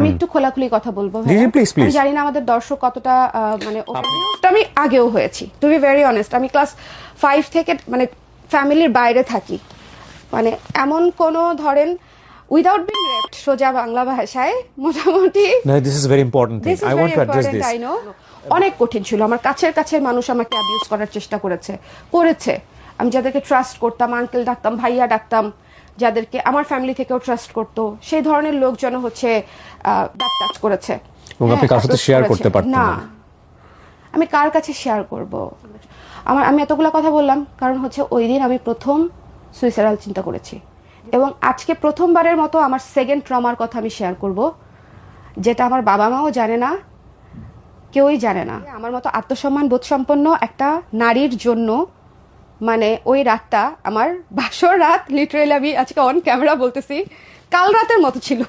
আমি একটু খোলাখুলি কথা বলবো। জি জি প্লিজ আমি প্লিজ। জানি না আমাদের দর্শক কতটা মানে আমি আগেও হয়েছি, টু বি ভেরি অনেস্ট। আমি ক্লাস 5 থেকে মানে ফ্যামিলির বাইরে থাকি, মানে এমন কোনো ধরেন উইদাউট বিং রেপড, সোজা বাংলা ভাষায় মোটামুটি No, this is very important thing. This is I want very to address important, this. I know. অনেক কঠিন ছিল, আমার কাছের মানুষ আমাকে অ্যাবিউজ করার চেষ্টা করেছে। আমি যাদেরকে ট্রাস্ট করতাম, আঙ্কেল ডাকতাম, ভাইয়া ডাকতাম, যাদেরকে আমার ফ্যামিলি থেকেও ট্রাস্ট করতো, সেই ধরনের লোকজন হচ্ছে ব্যাড টাচ করেছে। এবং আপনি কার সাথে শেয়ার করতে পারতেন না, না। আমি কার কাছে শেয়ার করব? আমি এতগুলো কথা বললাম কারণ হচ্ছে ওই দিন আমি প্রথম সুইসাইডাল চিন্তা করেছি, এবং আজকে প্রথমবারের মতো আমার সেকেন্ড ট্রমার কথা আমি শেয়ার করব, যেটা আমার বাবা মাও জানে না, কেউই জানে না। আমার মতো আত্মসম্মান বোধ সম্পন্ন একটা নারীর জন্য মানে ওই রাতটা আমার বাসর রাত, লিটারেলি আমি আজকে অন ক্যামেরা বলতেছি, কাল রাতের মতো ছিল।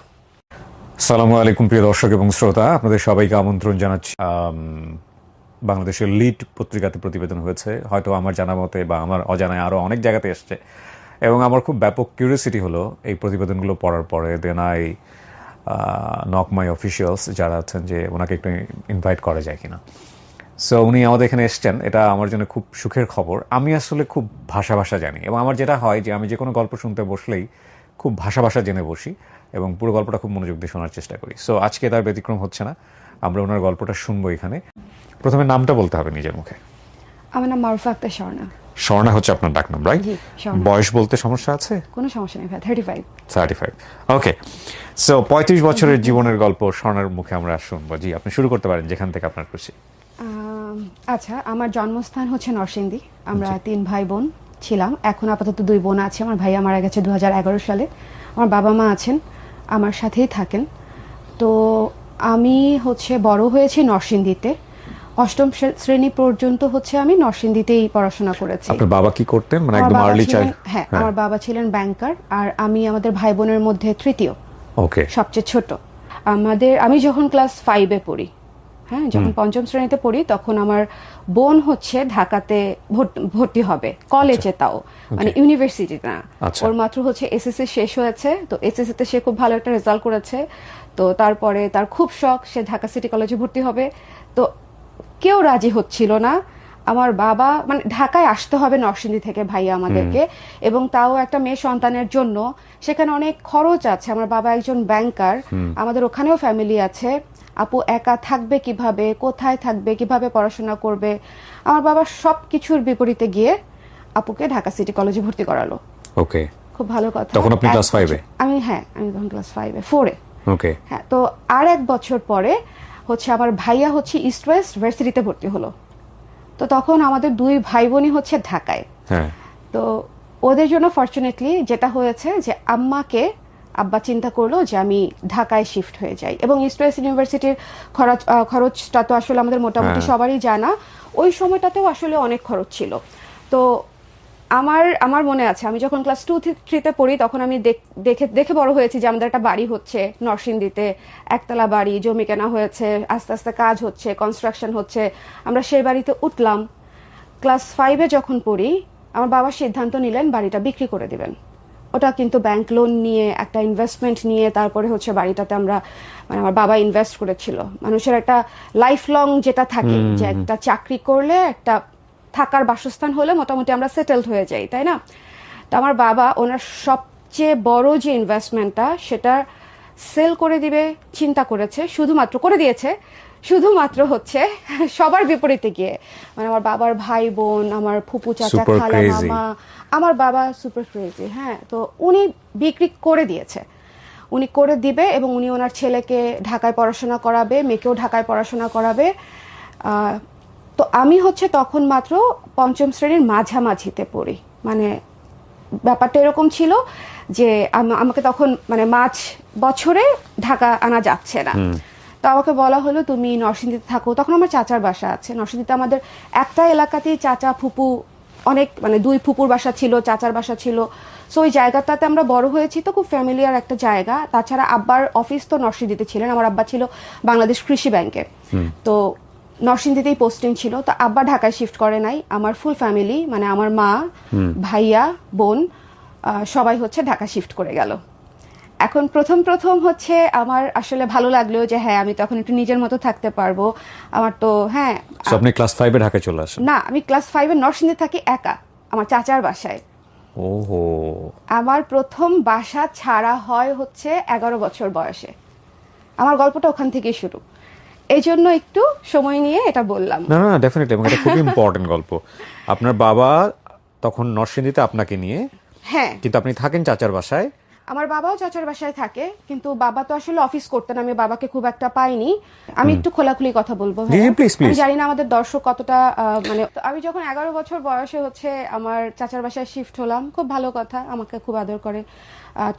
আসসালামু আলাইকুম প্রিয় দর্শক এবং শ্রোতা, আপনাদের সবাইকে আমন্ত্রণ জানাচ্ছি। বাংলাদেশের লিড পত্রিকাতে প্রতিবেদন হয়েছে, হয়তো আমার জানা মতে বা আমার অজানায় আরও অনেক জায়গাতে এসছে, এবং আমার খুব ব্যাপক কিউরিয়াসিটি হলো এই প্রতিবেদনগুলো পড়ার পরে। Then I knock my officials যারা আছেন যে ওনাকে একটু ইনভাইট করা যায় কিনা। সো উনি আমাদের এখানে এসছেন, এটা আমার জন্য খুব সুখের খবর। আমি আসলে খুব ভাষা জানি, এবং আমার যেটা হয় যে আমি যে কোনো গল্প শুনতে বসলেই খুব ভাষা জেনে বসি এবং পুরো গল্পটা খুব মনোযোগ দিয়ে শোনার চেষ্টা করি। সো আজকে তার ব্যতিক্রম হচ্ছে না, আমরা ওনার গল্পটা শুনবো এখানে। প্রথমে নামটা বলতে হবে নিজের মুখে। আমার নাম মারুফা আক্তার স্বর্ণা। স্বর্ণা হচ্ছে আপনার ডাকনাম, রাইট? জি, স্বর্ণা। বয়স বলতে সমস্যা আছে? কোনো সমস্যা নেই ভাই, 35। 35, ওকে। সো 35 বছরের জীবনের গল্প স্বর্ণার মুখে আমরা শুনবো। জি, আপনি শুরু করতে পারেন যেখান থেকে আপনার খুশি। আচ্ছা, আমার জন্মস্থান হচ্ছে নরসিংদী। আমরা 3 ভাই বোন ছিলাম, এখন আপাতত 2 বোন আছে। আমার ভাইয়া মারা গেছে 2011 সালে। আমার বাবা মা আছেন, আমার সাথেই থাকেন। তো আমি হচ্ছে বড় হয়েছি নরসিংদীতে। 8ম শ্রেণী পর্যন্ত হচ্ছে আমি নরসিংদীতেই পড়াশোনা করেছি। আপনার বাবা কি করতেন, মানে একদম আর্লি চাইল্ড? হ্যাঁ, আমার বাবা ছিলেন ব্যাংকার, আর আমি আমাদের ভাই বোনের মধ্যে তৃতীয়, ওকে, সবচেয়ে ছোট। আমি যখন ক্লাস 5-এ পড়ি, হ্যাঁ, যখন 5ম শ্রেণীতে পড়ি, তখন আমার বোন হচ্ছে ঢাকাতে ভর্তি হবে কলেজে, তাও মানে ইউনিভার্সিটি না। ওর মাত্র হচ্ছে এসএসসি শেষ হয়েছে, তো এসএসসিতে সে খুব ভালো একটা রেজাল্ট করেছে। তো তারপরে তার খুব শখ সে ঢাকা সিটি কলেজে ভর্তি হবে। তো কেউ রাজি হচ্ছিল না। আমার বাবা মানে ঢাকায় আসতে হবে নরসিংদী থেকে ভাইয়া আমাদেরকে, এবং তাও একটা মেয়ে সন্তানের জন্য। সেখানে অনেক খরচ আছে, আমার বাবা একজন ব্যাংকার, আমাদের ওখানেও ফ্যামিলি আছে। আপু একা থাকবে কিভাবে, কোথায় থাকবে, কিভাবে পড়াশোনা করবে? আমার বাবা সব কিছুর বিপরীতে গিয়ে আপুকে ঢাকা সিটি কলেজে ভর্তি করালো। ওকে, খুব ভালো কথা। তখন আপনি ক্লাস 5-এ? আমি তখন ক্লাস 4-এ। ওকে, হ্যাঁ। তো আর 1 বছর পরে হচ্ছে আমার ভাইয়া হচ্ছে ইস্ট ওয়েস্ট ভার্সিটিতে ভর্তি হলো। তো তখন আমাদের 2 ভাই বোনই হচ্ছে ঢাকায়। হ্যাঁ। তো ওদের জন্য ফরচুনেটলি যেটা হয়েছে যে আব্বা চিন্তা করলো যে আমি ঢাকায় শিফট হয়ে যাই, এবং ইস্ট ওয়েস্ট ইউনিভার্সিটির খরচটা তো আসলে আমাদের মোটামুটি সবারই জানা। ওই সময়টাতেও আসলে অনেক খরচ ছিল। তো আমার মনে আছে আমি যখন ক্লাস 2-3-তে পড়ি, তখন আমি দেখে বড় হয়েছি যে আমাদের একটা বাড়ি হচ্ছে নরসিংদীতে, একতলা বাড়ি, জমি কেনা হয়েছে, আস্তে আস্তে কাজ হচ্ছে, কনস্ট্রাকশন হচ্ছে। আমরা সেই বাড়িতে উঠলাম। ক্লাস 5-এ যখন পড়ি, আমার বাবা সিদ্ধান্ত নিলেন বাড়িটা বিক্রি করে দিবেন। ওটা কিন্তু ব্যাংক লোন নিয়ে, একটা ইনভেস্টমেন্ট নিয়ে, তারপরে হচ্ছে বাড়িটাতে মানে আমার বাবা ইনভেস্ট করেছিল। মানুষের একটা লাইফ লং যেটা থাকে, যে একটা চাকরি করলে একটা থাকার বাসস্থান হলে মোটামুটি আমরা সেটেলড হয়ে যাই, তাই না? তো আমার বাবা ওনার সবচেয়ে বড় যে ইনভেস্টমেন্টটা, সেটা সেল করে দিবে চিন্তা করেছে, শুধুমাত্র হচ্ছে সবার বিপরীতে গিয়ে। মানে আমার বাবার ভাই বোন, আমার ফুপু, চাচা, খালা, মামা, আমার বাবা সুপার ক্রেজি। হ্যাঁ, তো উনি বিক্রি করে দিয়েছে, উনি করে দিবে, এবং উনি ওনার ছেলেকে ঢাকায় পড়াশোনা করাবে, মেয়েকেও ঢাকায় পড়াশোনা করাবে। তো আমি হচ্ছে তখন মাত্র 5ম শ্রেণীর মাঝামাঝিতে পড়ি। মানে ব্যাপারটা এরকম ছিল যে আমাকে তখন মানে বছরে ঢাকা আনা যাচ্ছে না। তো আমাকে বলা হলো তুমি নরসিংদীতে থাকো। তখন আমার চাচার বাসা আছে নরসিংদীতে। আমাদের একটা এলাকাতেই চাচা ফুপু অনেক, মানে 2 ফুপুর বাসা ছিল, চাচার বাসা ছিল। সো ওই জায়গাটাতে আমরা বড় হয়েছি, তো খুব ফ্যামিলিয়ার একটা জায়গা। তাছাড়া আব্বার অফিস তো নরসিংদীতে ছিলেন, আমার আব্বা ছিল বাংলাদেশ কৃষি ব্যাংকে। তো নরসিংদীতেই পোস্টিং ছিল। তো আব্বা ঢাকায় শিফট করে নাই। আমার ফুল ফ্যামিলি, মানে আমার মা, ভাইয়া, বোন, সবাই হচ্ছে ঢাকা শিফট করে গেল। এখন প্রথম প্রথম হচ্ছে আমার আসলে ভালো লাগলো যে হ্যাঁ আমি তখন একটু নিজের মতো থাকতে পারবো। আমার তো হ্যাঁ So, আপনি ক্লাস 5-এ ঢাকায় চলে আসেন? না, আমি ক্লাস 5-এ নরসিংদী থাকি একা আমার চাচার বাসায়। ওহো। আমার প্রথম বাসা ছাড়া হয় হচ্ছে 11 বছর বয়সে। আমার গল্পটা ওখান থেকেই শুরু, এই জন্য একটু সময় নিয়ে এটা বললাম। না না, ডেফিনেটলি, এবং এটা খুবই ইম্পর্টেন্ট গল্প। আপনার বাবা তখন নরসিংদীতে আপনাকে নিয়ে, হ্যাঁ, কিন্তু আপনি থাকেন চাচার বাসায়। আমার বাবাও চাচার বাসায় থাকে, কিন্তু বাবা তো আসলে অফিস করতেন, আমি বাবাকে খুব একটা পাইনি। আমি একটু খোলাখুলি কথা বলবো জি, ভাইয়া। please, please. আমি জানি না আমাদের দর্শক কতটা মানে তো আমি যখন 11 বছর বয়সে হচ্ছে আমার চাচার বাসায় শিফট হলাম, খুব ভালো কথা, আমাকে খুব আদর করে।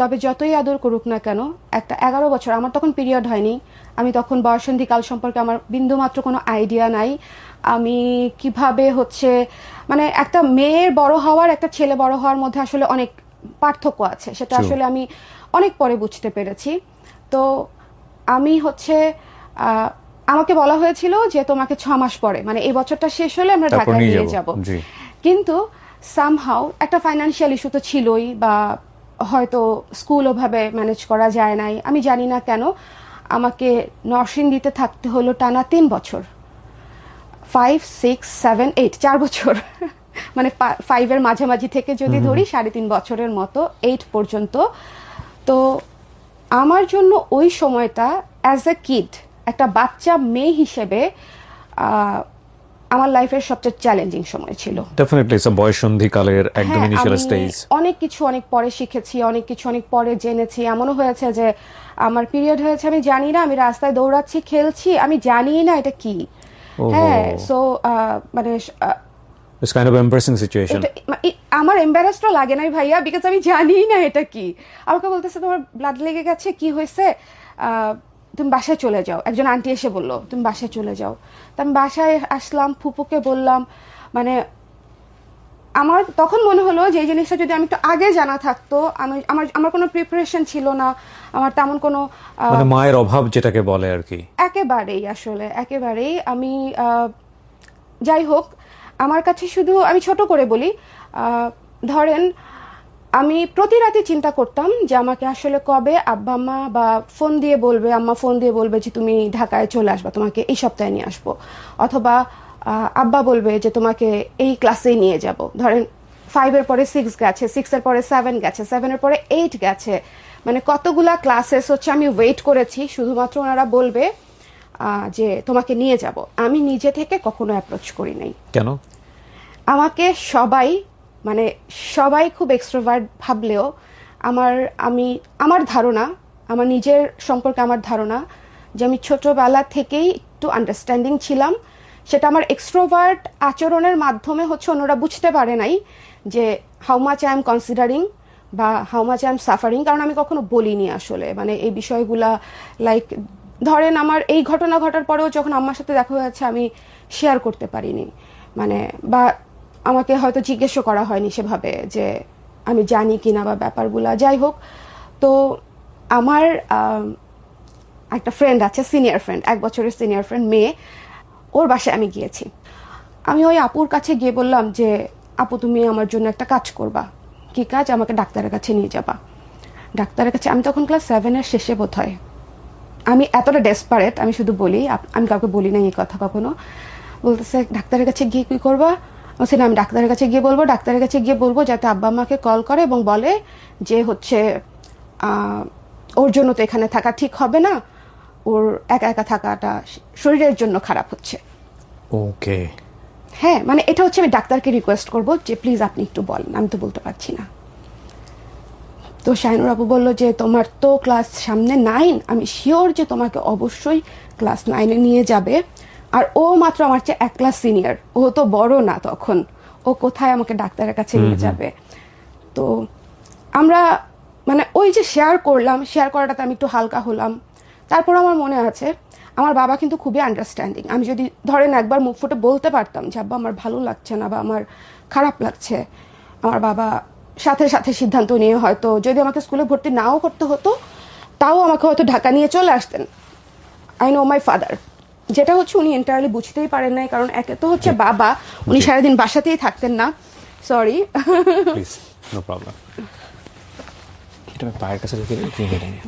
তবে যতই আদর করুক না কেন, একটা 11 বছর, আমার তখন পিরিয়ড হয়নি, আমি তখন বয়সন্ধিকাল সম্পর্কে আমার বিন্দুমাত্র কোনো আইডিয়া নাই। আমি কিভাবে হচ্ছে মানে একটা মেয়ের বড় হওয়ার একটা ছেলে বড় হওয়ার মধ্যে আসলে অনেক পার্থক্য আছে, সেটা True. আসলে আমি অনেক পরে বুঝতে পেরেছি। তো আমি হচ্ছে আমাকে বলা হয়েছিল যে তোমাকে 6 মাস পরে, মানে এই বছরটা শেষ হলে আমরা তারপর ঢাকায় নিয়ে নিয়ে যাব। যাব। জি। কিন্তু সামহাউ একটা ফাইনান্সিয়াল ইস্যু তো ছিলই, বা হয়তো স্কুল ওভাবে ম্যানেজ করা যায় নাই, আমি জানি না কেন আমাকে নরসিংদীতে থাকতে হলো টানা 3 বছর, 5, 6, 7, 8, 4 বছর মানে 5-এর মাঝামাঝি থেকে যদি ধরি 3.5 বছরের মতো, 8 পর্যন্ত। তো আমার জন্য ওই সময়টা অ্যাজ এ কিড, একটা বাচ্চা মেয়ে হিসেবে আমার লাইফের সবচেয়ে চ্যালেঞ্জিং সময় ছিল। ডেফিনেটলি ইটস বয়সন্ধিকালের একদম হ্যাঁ, ইনিশিয়াল আমি স্টেজ। অনেক কিছু অনেক পরে শিখেছি, অনেক কিছু অনেক পরে জেনেছি। এমনও হয়েছে যে আমার পিরিয়ড হয়েছে আমি জানি না, আমি রাস্তায় দৌড়াচ্ছি খেলছি, আমি জানি না এটা কি। হ্যাঁ, সো মানে it's kind of embarrassing situation. আমার এম্বারাসড লাগে নাই ভাইয়া, বিকজ আমি জানি না এটা কি। আমাকে বলতেছে তোমার ব্লাড লেগে গেছে, কি হয়েছে, তুমি বাসায় চলে যাও। একজন আন্টি এসে বললো তুমি বাসায় চলে যাও। তো আমি বাসায় আসলাম, ফুপুকে বললাম, মানে আমার তখন মনে হলো যে এই জিনিসটা যদি আমি একটু আগে জানা থাকতো, আমি আমার কোনো প্রিপারেশন ছিল না, আমার তেমন কোনো মানে মায়ের অভাব যেটাকে বলে আর কি। একেবারেই আসলে একেবারেই আমি যাই হোক, আমার কাছে শুধু, আমি ছোট করে বলি, ধরেন আমি প্রতি রাতে চিন্তা করতাম যে আমাকে আসলে কবে আব্বা আম্মা বা ফোন দিয়ে বলবে, আম্মা ফোন দিয়ে বলবে যে তুমি ঢাকায় চলে আসবা, তোমাকে এই সপ্তাহে নিয়ে আসবো, অথবা আব্বা বলবে যে তোমাকে এই ক্লাসেই নিয়ে যাব। ধরেন 5-এর পরে 6 গেছে, 6-এর পরে 7 গেছে, 7-এর পরে 8 গেছে, মানে কতগুলা ক্লাসেস হচ্ছে আমি ওয়েট করেছি শুধুমাত্র ওনারা বলবে যে তোমাকে নিয়ে যাব। আমি নিজে থেকে কখনো অ্যাপ্রোচ করি নাই। কেন? আমাকে সবাই, মানে সবাই খুব এক্সট্রোভার্ট ভাবলেও আমার ধারণা, আমার নিজের সম্পর্কে আমার ধারণা যে আমি ছোটবেলা থেকেই একটু আন্ডারস্ট্যান্ডিং ছিলাম। সেটা আমার এক্সট্রোভার্ট আচরণের মাধ্যমে হচ্ছে অন্যরা বুঝতে পারে নাই যে how much I am considering বা how much I am suffering, কারণ আমি কখনো বলিনি আসলে, মানে এই বিষয়গুলা। লাইক ধরেন আমার এই ঘটনা ঘটার পরেও যখন আম্মার সাথে দেখা হয়েছে আমি শেয়ার করতে পারিনি, মানে বা আমাকে হয়তো জিজ্ঞেসও করা হয়নি সেভাবে যে আমি জানি কিনা বা ব্যাপারগুলা। যাই হোক, তো আমার একটা ফ্রেন্ড আছে, সিনিয়র ফ্রেন্ড, 1 বছরের সিনিয়র ফ্রেন্ড, মেয়ে, ওর বাসায় আমি গিয়েছি। আমি ওই আপুর কাছে গিয়ে বললাম যে আপু তুমি আমার জন্য একটা কাজ করবা। কি কাজ? আমাকে ডাক্তারের কাছে নিয়ে যাবা। ডাক্তারের কাছে, আমি তখন ক্লাস 7-এর শেষে বোধ হয়। আমি এতটা ডেসপারেট, আমি শুধু বলি, আমি কাউকে বলি না এই কথা কখনো। বলতেছে ডাক্তারের কাছে গিয়ে কি করবা? বলছি না, আমি ডাক্তারের কাছে গিয়ে বলবো, ডাক্তারের কাছে গিয়ে বলবো যাতে আব্বা আম্মাকে কল করে এবং বলে যে হচ্ছে ওর জন্য তো এখানে থাকা ঠিক হবে না, ওর একা একা থাকাটা শরীরের জন্য খারাপ হচ্ছে। ওকে। হ্যাঁ, মানে এটা হচ্ছে আমি ডাক্তারকে রিকোয়েস্ট করবো যে প্লিজ আপনি একটু বলেন, আমি তো বলতে পারছি না। তো শাহিনুর আপু বললো যে তোমার তো ক্লাস সামনে 9, আমি শিওর যে তোমাকে অবশ্যই ক্লাস 9-এ নিয়ে যাবে। আর ও মাত্র আমার চেয়ে 1 ক্লাস সিনিয়র, ও তো বড় না তখন, ও কোথায় আমাকে ডাক্তারের কাছে নিয়ে যাবে। তো আমরা মানে ওই যে শেয়ার করলাম, শেয়ার করাটাতে আমি একটু হালকা হলাম। তারপর আমার মনে আছে আমার বাবা কিন্তু খুবই আন্ডারস্ট্যান্ডিং। আমি যদি ধরেন একবার মুখ ফুটে বলতে পারতাম যে আব্বা আমার ভালো লাগছে না বা আমার খারাপ লাগছে, আমার বাবা সাথে সাথে সিদ্ধান্ত নিয়ে হয়তো যদি আমাকে স্কুলে ভর্তি নাও করতে হতো, তাও আমাকে হয়তো ঢাকা নিয়ে চলে আসতেন। আই নো মাই ফাদার, যেটা হচ্ছে উনি এন্টায়ারলি বুঝতেই পারেন নাই, কারণ একে তো হচ্ছে বাবা, উনি সারাদিন বাসাতেই থাকতেন না। Sorry, please, no problem. এটা আমি পায়ের কাছে রেখে কেটে নিই।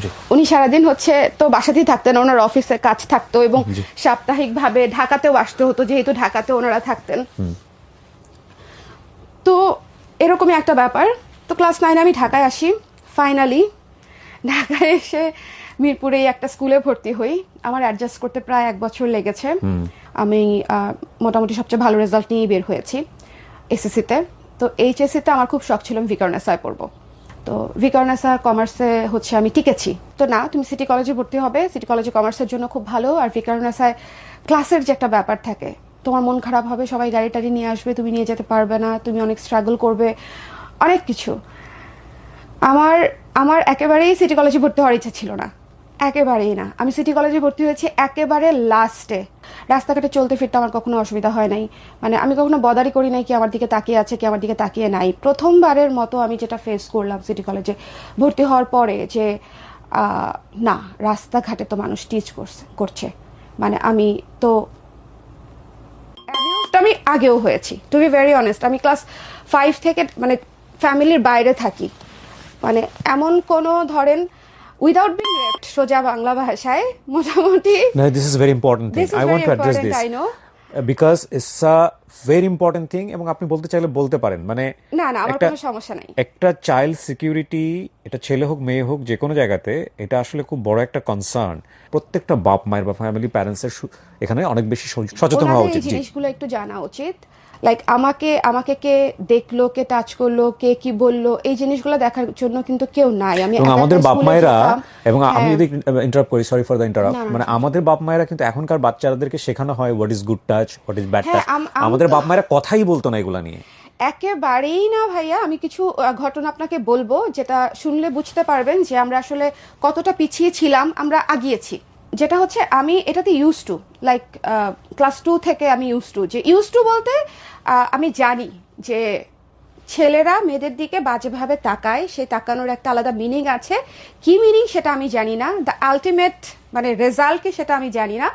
জি উনি সারাদিন হচ্ছে তো বাসাতেই থাকতেন, ওনার অফিসে কাজ থাকতো এবং সাপ্তাহিকভাবে ঢাকাতেও আসতে হতো, যেহেতু ঢাকাতে ওনারা থাকতেন। তো এরকমই একটা ব্যাপার। তো ক্লাস 9 আমি ঢাকায় আসি। ফাইনালি ঢাকায় এসে মিরপুরে একটা স্কুলে ভর্তি হই। আমার অ্যাডজাস্ট করতে প্রায় 1 বছর লেগেছে। আমি মোটামুটি সবচেয়ে ভালো রেজাল্ট নিয়েই বের হয়েছি এসএসসিতে। তো এইচএসসিতে আমার খুব শখ ছিল আমি ভিকারুননিসায় পড়বো। তো ভিকারুননিসা কমার্সে হচ্ছে আমি টিকেছি। তো না, তুমি সিটি কলেজে ভর্তি হবে, সিটি কলেজে কমার্সের জন্য খুব ভালো, আর ভিকারুননিসায় ক্লাসের যে একটা ব্যাপার থাকে, তোমার মন খারাপ হবে, সবাই গাড়ি টাড়ি নিয়ে আসবে, তুমি নিয়ে যেতে পারবে না, তুমি অনেক স্ট্রাগল করবে, অনেক কিছু। আমার একেবারেই সিটি কলেজে ভর্তি হওয়ার ইচ্ছা ছিল না, একেবারেই না। আমি সিটি কলেজে ভর্তি হয়েছি একেবারে লাস্টে। রাস্তাঘাটে চলতে ফিরতে আমার কখনো অসুবিধা হয় নাই, মানে আমি কখনো বদারি করি নাই কি আমার দিকে তাকিয়ে আছে কি আমার দিকে তাকিয়ে নাই। প্রথমবারের মতো আমি যেটা ফেস করলাম সিটি কলেজে ভর্তি হওয়ার পরে যে না, রাস্তাঘাটে তো মানুষ টিচ করছে, মানে আমি তো আমি আগেও হয়েছি, টু বি ভেরি অনেস্ট। আমি ক্লাস 5 থেকে মানে ফ্যামিলির বাইরে থাকি, মানে এমন কোনো ধরেন উইদাউট বিং রেপড, সোজা বাংলা ভাষায় মোটামুটি। No, this is very important thing. This is I want very to address important, this I know. Because it's a very important thing এবং আপনি বলতে চাইলে বলতে পারেন। মানে না না, আমার কোনো সমস্যা নাই। একটা চাইল্ড সিকিউরিটি, এটা ছেলে হোক মেয়ে হোক যে কোনো জায়গাতে, এটা আসলে খুব বড় একটা কনসার্ন। প্রত্যেকটা বাপ মায়ের বা ফ্যামিলি প্যারেন্টসের এখানে অনেক বেশি সচেতন হওয়া ওনাদের উচিত। এই জিনিসগুলো একটু জানা উচিত। লাইক আমাকে কে দেখলো, কে টাচ করলো, কে কি বললো, এই জিনিসগুলো দেখার জন্য কিন্তু কেউ নাই। আমি এবং একা আমাদের একা বাপ স্কুলে মায়েরা, যেতাম। এবং আমি হ্যাঁ। যদি ইন্টারাপ্ট করি, সরি ফর দ্য ইন্টারাপ্ট, না, না, মানে আমাদের বাপ মায়েরা কিন্তু এখনকার বাচ্চাদেরকে শেখানো হয় what is good touch, what is bad হ্যাঁ, টাচ। আমাদের বাপ মায়েরা কথাই বলতো না এগুলা নিয়ে। একেবারেই না ভাইয়া। আমি কিছু ঘটনা আপনাকে বলবো যেটা শুনলে বুঝতে পারবেন যে আমরা আসলে কতটা পিছিয়ে ছিলাম, আমরা আগিয়েছি। যেটা হচ্ছে আমি এটাতে ইউজ টু, লাইক ক্লাস 2 থেকে আমি ইউজ টু বলতে আমি জানি যে ছেলেরা মেয়েদের দিকে বাজেভাবে তাকায়, সেই তাকানোর একটা আলাদা মিনিং আছে। কি মিনিং সেটা আমি জানি না, দ্য আলটিমেট মানে রেজাল্ট কি সেটা আমি জানি না,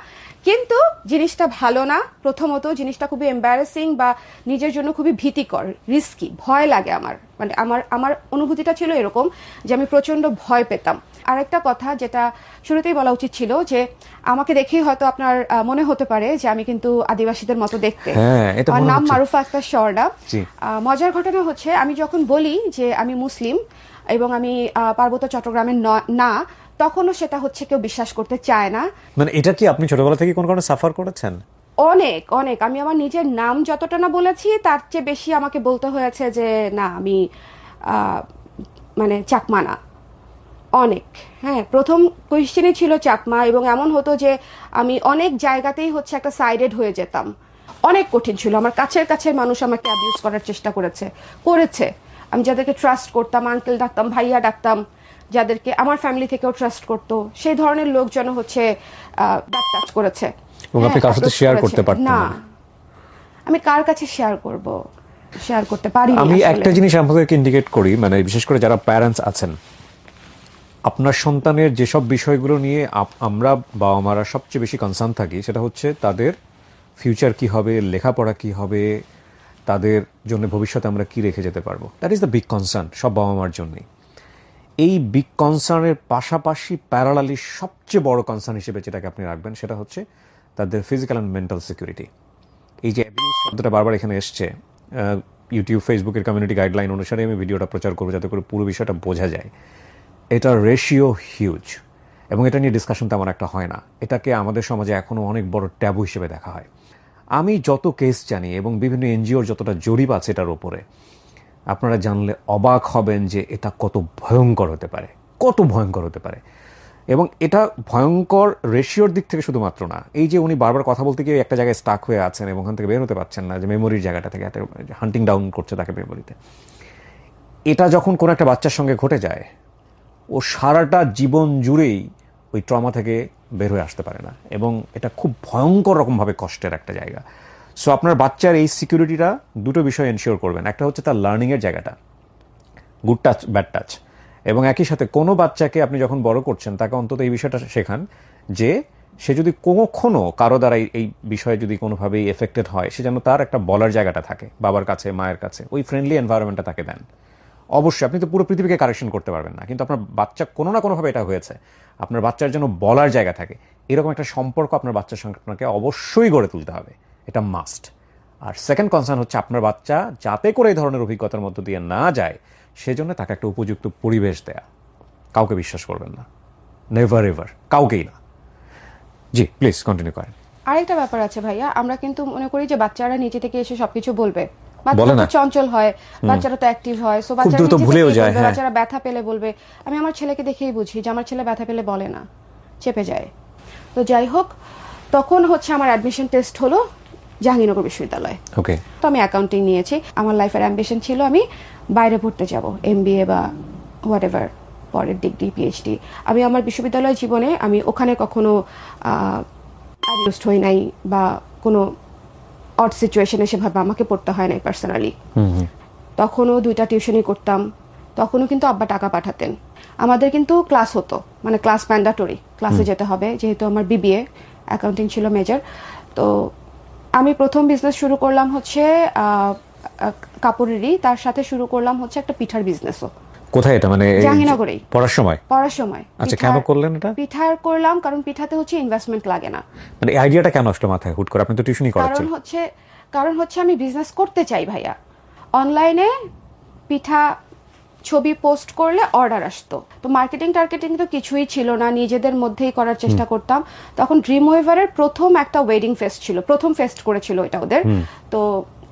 কিন্তু জিনিসটা ভালো না। প্রথমত জিনিসটা খুবই এম্বারাসিং বা নিজের জন্য খুবই ভীতিকর, রিস্কি, ভয় লাগে আমার। মানে আমার অনুভূতিটা ছিল এরকম যে আমি প্রচন্ড ভয় পেতাম। আরেকটা কথা যেটা শুরুতেই বলা উচিত ছিল, যে আমাকে দেখেই হয়তো আপনার মনে হতে পারে যে আমি কিন্তু আদিবাসীদের মতো দেখতে। হ্যাঁ, এটা আমার মনে নাম হচ্ছে। মারুফা আক্তার স্বর্ণা। জি। মজার ঘটনা হচ্ছে আমি যখন বলি যে আমি মুসলিম এবং আমি পার্বত্য চট্টগ্রামের না, তখনও সেটা হচ্ছে কেউ বিশ্বাস করতে চায় না। মানে এটা কি আপনি ছোটবেলা থেকে কোন কারণে সাফার করেছেন? অনেক অনেক। আমি আমার নিজের নাম যতটা না বলেছি তার চেয়ে বেশি আমাকে বলতে হয়েছে যে না আমি মানে চাকমা না। অনেক, হ্যাঁ। প্রথম কোয়েশ্চেনই ছিল চাকমা, এবং এমন হতো যে আমি অনেক জায়গাতেই হচ্ছে একটা সাইডেড হয়ে যেতাম। অনেক কঠিন ছিল। আমার কাছের মানুষ আমাকে অ্যাবিউজ করার চেষ্টা করেছে। আমি যাদেরকে ট্রাস্ট করতাম, আঙ্কেল ডাকতাম, ভাইয়া ডাকতাম, যাদেরকে আমার ফ্যামিলি থেকেও ট্রাস্ট করতো, সেই ধরনের লোকজন হচ্ছে ব্যাড টাচ করেছে। এবং আপনি কার সাথে শেয়ার করতে পারতেন না, না? আমি কার কাছে শেয়ার করব? শেয়ার করতে পারি। আমি একটা জিনিস আপনাদেরকে ইন্ডিকেট করি, মানে বিশেষ করে যারা প্যারেন্টস আছেন, আপনার সন্তানের যেসব বিষয়গুলো নিয়ে আমরা বাবা মারা সবচেয়ে বেশি কনসার্ন থাকি, সেটা হচ্ছে তাদের ফিউচার কি হবে, লেখাপড়া কি হবে, তাদের জন্য ভবিষ্যতে আমরা কি রেখে যেতে পারবো। That is the big concern সব বাবা মার জন্যই। এই বিগ কনসার্নের পাশাপাশি প্যারালালি সবচেয়ে বড় কনসার্ন হিসেবে যেটাকে আপনি রাখবেন সেটা হচ্ছে তাদের ফিজিক্যাল অ্যান্ড মেন্টাল সিকিউরিটি। এই যে অ্যাবিউজ শব্দটা বারবার এখানে এসছে, ইউটিউব ফেসবুকের কমিউনিটি গাইডলাইন অনুসারে আমি ভিডিওটা প্রচার করবো যাতে করে পুরো বিষয়টা বোঝা যায়। এটার রেশিও হিউজ, এবং এটা নিয়ে ডিসকাশন তেমন একটা হয় না। এটাকে আমাদের সমাজে এখনও অনেক বড় ট্যাবু হিসেবে দেখা হয়। আমি যত কেস জানি এবং বিভিন্ন এনজিওর যতটা জরিপ আছে এটার ওপরে, আপনারা জানলে অবাক হবেন যে এটা কত ভয়ঙ্কর হতে পারে। এবং এটা ভয়ঙ্কর রেশিওর দিক থেকে শুধুমাত্র না, এই যে উনি বারবার কথা বলতে গিয়ে একটা জায়গায় স্টাক হয়ে আছেন এবং ওখান থেকে বের হতে পারছেন না, যে মেমোরির জায়গাটা থেকে হান্টিং ডাউন করছে তাকে মেমোরিতে। এটা যখন কোনো একটা বাচ্চার সঙ্গে ঘটে যায়, ও সারাটা জীবন জুড়েই ওই ট্রমা থেকে বের হয়ে আসতে পারে না, এবং এটা খুব ভয়ঙ্কর রকমভাবে কষ্টের একটা জায়গা। সো আপনার বাচ্চার এই সিকিউরিটিটা দুটো বিষয় এনশিওর করবেন। একটা হচ্ছে তার লার্নিংয়ের জায়গাটা, গুড টাচ ব্যাড টাচ, এবং একই সাথে কোনো বাচ্চাকে আপনি যখন বড় করছেন তাকে অন্তত এই বিষয়টা শেখান যে সে যদি কখনো কারো দ্বারা এই বিষয়ে যদি কোনোভাবেই এফেক্টেড হয়, সে যেন তার একটা বলার জায়গাটা থাকে, বাবার কাছে, মায়ের কাছে, ওই ফ্রেন্ডলি এনভায়রনমেন্টটা তাকে দেন। অবশ্যই আপনি তো পুরো পৃথিবীকে কারেকশন করতে পারবেন না, কিন্তু আপনার বাচ্চা কোনো না কোনোভাবে এটা হয়েছে, আপনার বাচ্চার জন্য বলার জায়গা থাকে, এরকম একটা সম্পর্ক আপনার বাচ্চার সঙ্গে আপনাকে অবশ্যই গড়ে তুলতে হবে, এটা মাস্ট। আর সেকেন্ড কনসার্ন হচ্ছে আপনার বাচ্চা যাতে করে এই ধরনের অভিজ্ঞতার মধ্য দিয়ে না যায় সেজন্য তাকে একটা উপযুক্ত পরিবেশ দেয়া। কাউকে বিশ্বাস করবেন না, নেভার এভার, কাউকেই না। জি প্লিজ কন্টিনিউ করেন। আরেকটা ব্যাপার আছে ভাইয়া, আমরা কিন্তু মনে করি যে বাচ্চারা নিজে থেকে এসে সবকিছু বলবে, বলে বাচ্চারা না। তো চঞ্চল হয়, বাচ্চারা তো অ্যাক্টিভ হয়, সো বাচ্চারা দ্রুত নিজে থেকেই ভুলেও বলবে, যায়, হ্যাঁ। বাচ্চারা ব্যথা পেলে বলবে। আমি আমার ছেলেকে দেখেই বুঝি যে আমার ছেলে ব্যথা পেলে বলে না, চেপে যায়। তো যাই হোক, তখন হচ্ছে আমার অ্যাডমিশন টেস্ট হলো জাহাঙ্গীরনগর বিশ্ববিদ্যালয়ে। ওকে। তো আমি অ্যাকাউন্টিং নিয়েছি। আমার লাইফের অ্যাম্বিশন ছিল আমি বাইরে পড়তে যাব, MBA বা হোয়াট এভার, পরের ডিগ্রি, PhD। আমি আমার বিশ্ববিদ্যালয় জীবনে আমি ওখানে কখনো ইউজড হই নাই, বা কোনো অড সিচুয়েশনে সেভাবে আমাকে পড়তে হয় নাই পার্সোনালি। তখনও 2টা টিউশনই করতাম, তখনও কিন্তু আব্বা টাকা পাঠাতেন। আমাদের কিন্তু ক্লাস হতো, মানে ক্লাস ম্যান্ডাটরি, ক্লাসে যেতে হবে, যেহেতু আমার BBA অ্যাকাউন্টিং ছিল মেজর। তো আমি প্রথম বিজনেস শুরু করলাম হচ্ছে কাপড়েরই, তার সাথে শুরু করলাম হচ্ছে একটা পিঠার বিজনেসও। কোথায় এটা, মানে জাহাঙ্গীরনগরেই। পড়ার সময়? পড়ার সময়। আচ্ছা, কেন করলেন এটা? পিঠার করলাম কারণ পিঠাতে হচ্ছে ইনভেস্টমেন্ট লাগে না। মানে আইডিয়াটা কেন আসলো মাথায় হুট করে? আপনি তো টিউশনই করাচ্ছেন। কারণ হচ্ছে আমি বিজনেস করতে চাই ভাইয়া। অনলাইনে পিঠা ছবি পোস্ট করলে অর্ডার আসতো, তো মার্কেটিং টার্গেটিং তো কিছুই ছিল না, নিজেদের মধ্যেই করার চেষ্টা করতাম। তখন ড্রিম ওয়েভারের প্রথম একটা ওয়েডিং ফেস্ট ছিল, প্রথম ফেস্ট করেছিল এটা ওদের, তো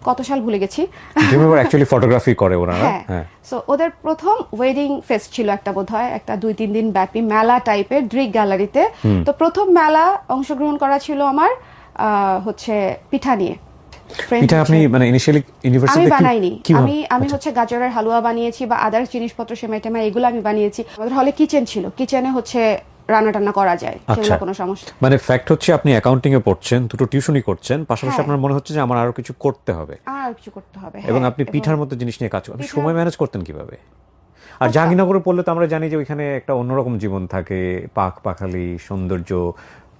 কত সাল ভুলে গেছি। ড্রিম ওয়েভার অ্যাকচুয়ালি ফটোগ্রাফি করে ওনারা। হ্যাঁ, সো ওদের প্রথম ওয়েডিং ফেস্ট ছিল একটা, বোধহয় একটা 2-3 দিন ব্যাপী মেলা টাইপের ড্রিক গ্যালারিতে। তো প্রথম মেলা অংশগ্রহণ করা ছিল আমার হচ্ছে পিঠা নিয়ে। পিঠা আপনি মানে ইনিশিয়ালি আমি ইউনিভার্সিটিতে বানাইনি, কিভাবে? আমি হচ্ছে গাজরের হালুয়া বানিয়েছি বা আদার্স জিনিসপত্র, সেমাই টেমাই এগুলো আমি বানিয়েছি। আমাদের হলে কিচেন ছিল, কিচেনে হচ্ছে রান্না টান্না করা যায়, সেগুলো কোনো সমস্যা। মানে ফ্যাক্ট হচ্ছে আপনি অ্যাকাউন্টিং এ পড়ছেন, দুটো টিউশনই করছেন, পাশাপাশি হ্যাঁ। আপনার মনে হচ্ছে যে আমার আরো কিছু করতে হবে, আর কিছু করতে হবে, এবং হ্যাঁ, আপনি পিঠার মতো জিনিস নিয়ে কাজ করেন। আপনি পিঠা- সময় ম্যানেজ করতেন কিভাবে? আর জাহাঙ্গীরনগরে পড়লে তো আমরা জানি যে ওইখানে একটা অন্যরকম জীবন থাকে, পাক পাখালি, সৌন্দর্য,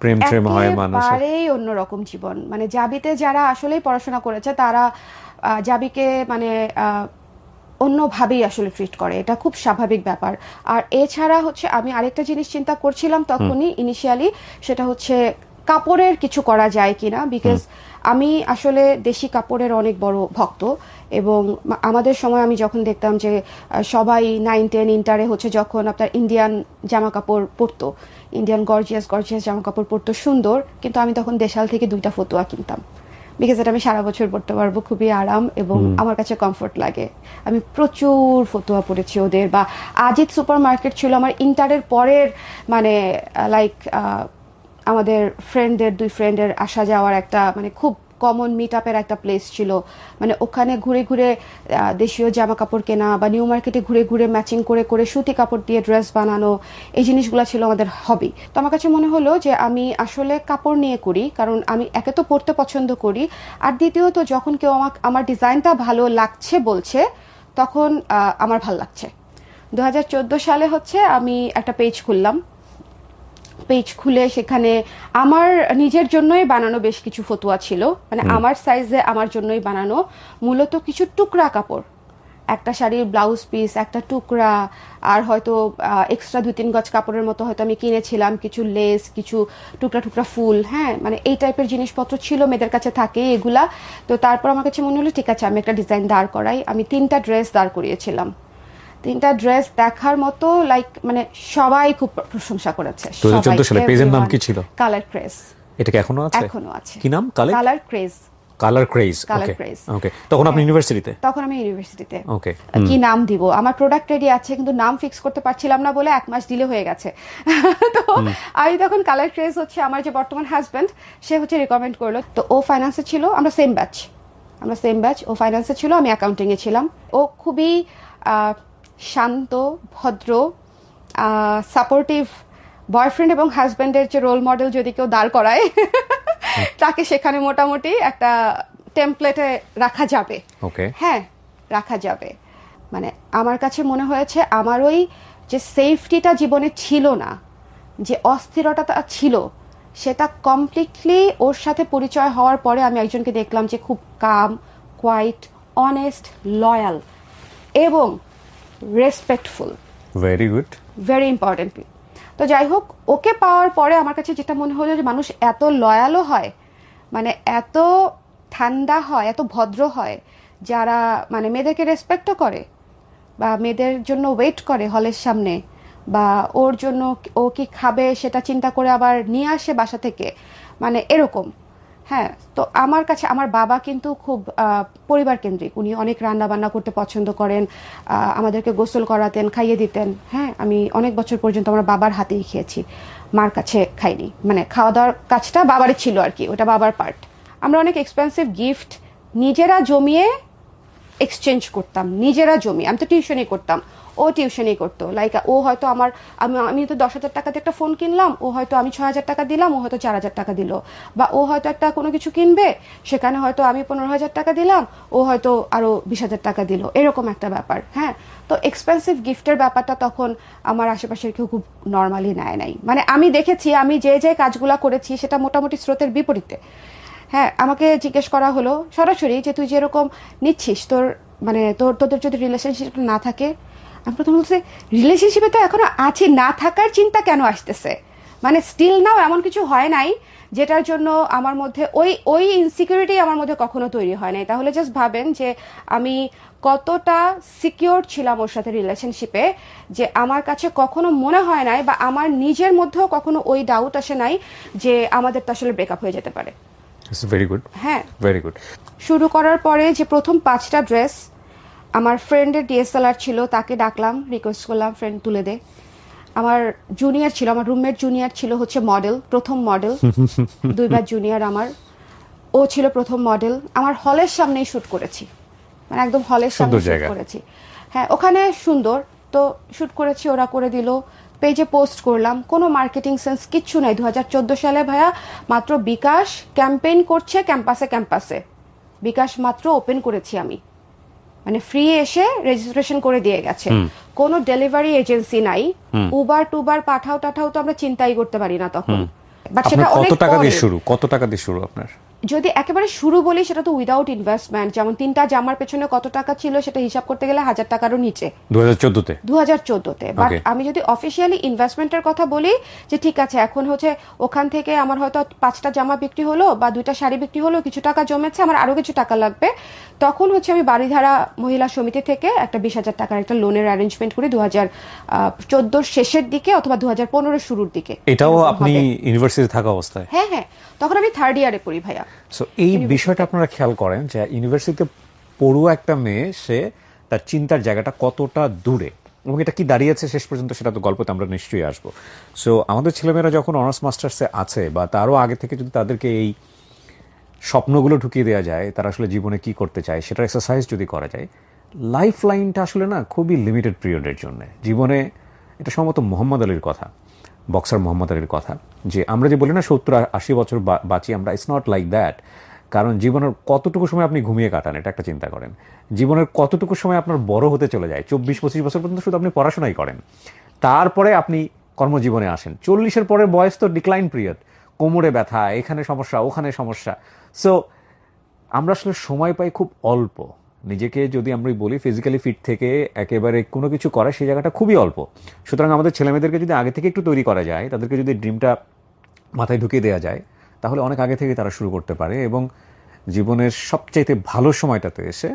প্রেম ট্রেম হয় মানুষের। একেবারেই অন্যরকম জীবন। মানে জাবিতে যারা আসলেই পড়াশোনা করেছে তারা জাবিকে মানে অন্যভাবেই আসলে ট্রিট করে, এটা খুব স্বাভাবিক ব্যাপার। আর এছাড়া হচ্ছে আমি আরেকটা জিনিস চিন্তা করছিলাম তখনই ইনিশিয়ালি, সেটা হচ্ছে কাপড়ের কিছু করা যায় কিনা, বিকজ আমি আসলে দেশি কাপড়ের অনেক বড় ভক্ত। এবং আমাদের সময় আমি যখন দেখতাম যে সবাই 9-10 ইন্টারে হচ্ছে যখন আপনার ইন্ডিয়ান জামা কাপড় পরতো, ইন্ডিয়ান গর্জিয়াস জামা কাপড় পরতো সুন্দর, কিন্তু আমি তখন দেশাল থেকে 2টা ফতুয়া কিনতাম, বিকজ এটা আমি সারা বছর পরতে পারবো, খুবই আরাম এবং আমার কাছে কমফোর্ট লাগে। আমি প্রচুর ফতুয়া পরেছি ওদের। বা আজিত সুপার মার্কেট ছিল আমার ইন্টারের পরের, মানে লাইক আমাদের দুই ফ্রেন্ডের আসা যাওয়ার একটা মানে খুব কমন মিট আপের একটা প্লেস ছিল। মানে ওখানে ঘুরে ঘুরে দেশীয় জামা কাপড় কেনা, বা নিউ মার্কেটে ঘুরে ঘুরে ম্যাচিং করে করে সুতি কাপড় দিয়ে ড্রেস বানানো, এই জিনিসগুলো ছিল আমাদের হবি। তো আমার কাছে মনে হলো যে আমি আসলে কাপড় নিয়ে করি, কারণ আমি একে তো পরতে পছন্দ করি, আর দ্বিতীয়ত যখন কেউ আমার ডিজাইনটা ভালো লাগছে বলছে, তখন আমার ভাল লাগছে। 2014 সালে হচ্ছে আমি একটা পেজ খুললাম। পেজ খুলে সেখানে আমার নিজের জন্যই বানানো বেশ কিছু ফতুয়া ছিল, মানে আমার সাইজে আমার জন্যই বানানো, মূলত কিছু টুকরা কাপড়, একটা শাড়ির ব্লাউজ পিস, একটা টুকরা, আর হয়তো এক্সট্রা 2-3 গজ কাপড়ের মতো হয়তো আমি কিনেছিলাম, কিছু লেস, কিছু টুকরা টুকরা ফুল, হ্যাঁ, মানে এই টাইপের জিনিসপত্র ছিল, মেয়েদের কাছে থাকে এগুলা। তো তারপর আমার কাছে মনে হলো ঠিক আছে আমি একটা ডিজাইন দাঁড় করাই। আমি 3টা ড্রেস দাঁড় করিয়েছিলাম, 3টা ড্রেস দেখার মতো, লাইক মানে সবাই খুব প্রশংসা করেছে। 2014 সালে পেজের নাম কি ছিল? Colour craze. এটা কি এখনো আছে? এখনো আছে। কি নাম? Colour craze. Colour craze. Colour craze. Okay, তখন আপনি ইউনিভার্সিটিতে? তখন আমি ইউনিভার্সিটিতে। ওকে, কি নাম দিব? আমার প্রোডাক্ট রেডি আছে, কিন্তু নাম ফিক্স করতে পারছিলাম না বলে 1 মাস ডিলে হয়ে গেছে। তো আমি তখন কালার ক্রেজ হচ্ছে আমার যে বর্তমান হাজবেন্ড, সে হচ্ছে রিকমেন্ড করলো। তো ও ফাইন্যান্সে ছিল, আমরা সেম ব্যাচ, ও ফাইন্যান্সে ছিল, আমি অ্যাকাউন্টিং এ ছিলাম। ও খুবই শান্ত, ভদ্র, সাপোর্টিভ বয়ফ্রেন্ড এবং হাজব্যান্ডের যে রোল মডেল যদি কেউ দাঁড় করায় তাকে সেখানে মোটামুটি একটা টেমপ্লেটে রাখা যাবে। ওকে, হ্যাঁ, রাখা যাবে। মানে আমার কাছে মনে হয়েছে আমার ওই যে সেফটিটা জীবনে ছিল না, যে অস্থিরতা ছিল, সেটা কমপ্লিটলি ওর সাথে পরিচয় হওয়ার পরে আমি একজনকে দেখলাম যে খুব কাম, কোয়াইট, অনেস্ট, লয়াল, এবং respectful, very good. Very important. তো যাই হোক, ওকে পাওয়ার পরে আমার কাছে যেটা মনে হলো যে মানুষ এত লয়ালও হয়, মানে এত ঠান্ডা হয়, এত ভদ্র হয়, যারা মানে মেয়েদেরকে রেসপেক্টও করে বা মেয়েদের জন্য ওয়েট করে হলের সামনে, বা ওর জন্য ও কি খাবে সেটা চিন্তা করে আবার নিয়ে আসে বাসা থেকে, মানে এরকম। হ্যাঁ, তো আমার কাছে আমার বাবা কিন্তু খুব পরিবার কেন্দ্রিক, উনি অনেক রান্না বান্না করতে পছন্দ করেন, আমাদেরকে গোসল করাতেন, খাইয়ে দিতেন। হ্যাঁ, আমি অনেক বছর পর্যন্ত আমার বাবার হাতেই খেয়েছি, মার কাছে খাইনি, মানে খাওয়া দাওয়ার কাজটা বাবারই ছিল আর কি, ওটা বাবার পার্ট। আমরা অনেক এক্সপেন্সিভ গিফট নিজেরা জমিয়ে এক্সচেঞ্জ করতাম, নিজেরা জমি। আমি তো টিউশনই করতাম, ও টিউশনই করতো। লাইক ও হয়তো আমি তো 10,000 টাকাতে একটা ফোন কিনলাম, ও হয়তো আমি 6,000 টাকা দিলাম, ও হয়তো 4,000 টাকা দিল। বা ও হয়তো একটা কোনো কিছু কিনবে, সেখানে হয়তো আমি 15,000 টাকা দিলাম, ও হয়তো আরো 20,000 টাকা দিল, এরকম একটা ব্যাপার। হ্যাঁ, তো এক্সপেন্সিভ গিফটের ব্যাপারটা তখন আমার আশেপাশের কেউ খুব নর্মালি নেয় নাই। মানে আমি দেখেছি, আমি যে কাজগুলা করেছি সেটা মোটামুটি স্রোতের বিপরীতে। হ্যাঁ, আমাকে জিজ্ঞেস করা হলো সরাসরি যে তুই যেরকম নিচ্ছিস, তোদের যদি রিলেশনশিপ না থাকে। আমি প্রথম বলছি, রিলেশনশিপে তো এখনো আছি, না থাকার চিন্তা কেন আসতেছে? মানে স্টিল নাও এমন কিছু হয় নাই যেটার জন্য আমার মধ্যে ওই ইনসিকিউরিটি আমার মধ্যে কখনো তৈরি হয় নাই। তাহলে জাস্ট ভাবেন যে আমি কতটা সিকিউর ছিলাম ওর সাথে রিলেশনশিপে, যে আমার কাছে কখনো মনে হয় নাই বা আমার নিজের মধ্যেও কখনো ওই ডাউট আসে নাই যে আমাদের তো আসলে ব্রেকআপ হয়ে যেতে পারে। Very good. হ্যাঁ, ভেরি গুড। শুরু করার পরে যে প্রথম 5টা ড্রেস আমার ফ্রেন্ডের ডিএসএলআর ছিল, তাকে ডাকলাম, রিকোয়েস্ট করলাম ফ্রেন্ড তুলে দে। আমার জুনিয়র ছিল, আমার রুমমেট জুনিয়র ছিল হচ্ছে মডেল, প্রথম মডেল, 2 বার জুনিয়র আমার, ও ছিল প্রথম মডেল। আমার হলের সামনেই শুট করেছি, মানে একদম হলের সামনে শুট করেছি। হ্যাঁ, ওখানে সুন্দর তো শুট করেছি, ওরা করে দিল, পেজে পোস্ট করলাম, কোনো মার্কেটিং সেন্স কিচ্ছু নাই। 2014 সালে ভাইয়া মাত্র বিকাশ ক্যাম্পেইন করছে ক্যাম্পাসে, বিকাশ মাত্র ওপেন করেছি আমি, মানে ফ্রি এসে রেজিস্ট্রেশন করে দিয়ে গেছে। কোনো ডেলিভারি এজেন্সি নাই, উবার টুবার পাঠাও টাঠাও তো আমরা চিন্তাই করতে পারি না তখন। বাট সেটা অনেক কত টাকা দিয়ে শুরু আপনার? যদি একেবারে শুরু বলি সেটা তো উইদাউট ইনভেস্টমেন্ট, যেমন 3টা জামার পেছনে কত টাকা ছিল সেটা হিসাব করতে গেলে 1,000 টাকারও নিচে 2014-তে। বাট আমি যদি অফিসিয়ালি ইনভেস্টমেন্টের কথা বলি, যে ঠিক আছে এখন হচ্ছে ওখান থেকে আমার হয়তো 5টা জামা বিক্রি হলো বা 2টা শাড়ি বিক্রি হলো, কিছু টাকা জমেছে, আমার আরো কিছু টাকা লাগবে, তখন হচ্ছে আমি বাড়িধারা মহিলা সমিতি থেকে একটা 20,000 টাকার একটা লোনের অ্যারেঞ্জমেন্ট করি 2014 শেষের দিকে অথবা 2015 শুরুর দিকে। এটাও আপনি ইউনিভার্সিটি থাকা অবস্থায়? হ্যাঁ, তখন আমি 3rd ইয়ারে পড়ি ভাইয়া। সো এই বিষয়টা আপনারা খেয়াল করেন যে ইউনিভার্সিটিতে পড়ুয়া একটা মেয়ে, সে তার চিন্তার জায়গাটা কতটা দূরে এবং এটা কি দাঁড়িয়েছে শেষ পর্যন্ত, সেটা তো গল্পতে আমরা নিশ্চয়ই আসবো। সো আমাদের ছেলেমেয়েরা যখন অনার্স মাস্টার্সে আছে বা তারও আগে থেকে যদি তাদেরকে এই স্বপ্নগুলো ঢুকিয়ে দেওয়া যায়, তারা আসলে জীবনে কি করতে চায় সেটার এক্সারসাইজ যদি করা যায়, লাইফ লাইনটা আসলে না খুবই লিমিটেড পিরিয়ডের জন্য জীবনে। এটা সম্ভবত মোহাম্মদ আলীর কথা, বক্সার মোহাম্মদ আলীর কথা, যে আমরা যে বলি না 70-80 বছর বাঁচি আমরা, ইটস নট লাইক দ্যাট। কারণ জীবনের কতটুকু সময় আপনি ঘুমিয়ে কাটান, এটা একটা চিন্তা করেন। জীবনের কতটুকু সময় আপনার বড় হতে চলে যায়, 24-25 বছর পর্যন্ত শুধু আপনি পড়াশোনাই করেন, তারপরে আপনি কর্মজীবনে আসেন। 40-এর পরের বয়স তো ডিক্লাইন পিরিয়ড, কোমরে ব্যথা, এখানে সমস্যা ওখানে সমস্যা। সো আমরা আসলে সময় পাই খুব অল্প। নিজেকে যদি আমরা বলি ফিজিক্যালি ফিট থেকে একেবারে কোনো কিছু করা, সেই জায়গাটা খুবই অল্প। সুতরাং আমাদের ছেলেমেয়েদেরকে যদি আগে থেকে একটু তৈরি করা যায়, তাদেরকে যদি ড্রিমটা মাথায় ঢুকিয়ে দেওয়া যায়, তাহলে অনেক আগে থেকে তারা শুরু করতে পারে এবং জীবনের সবচাইতে ভালো সময়টাতে এসে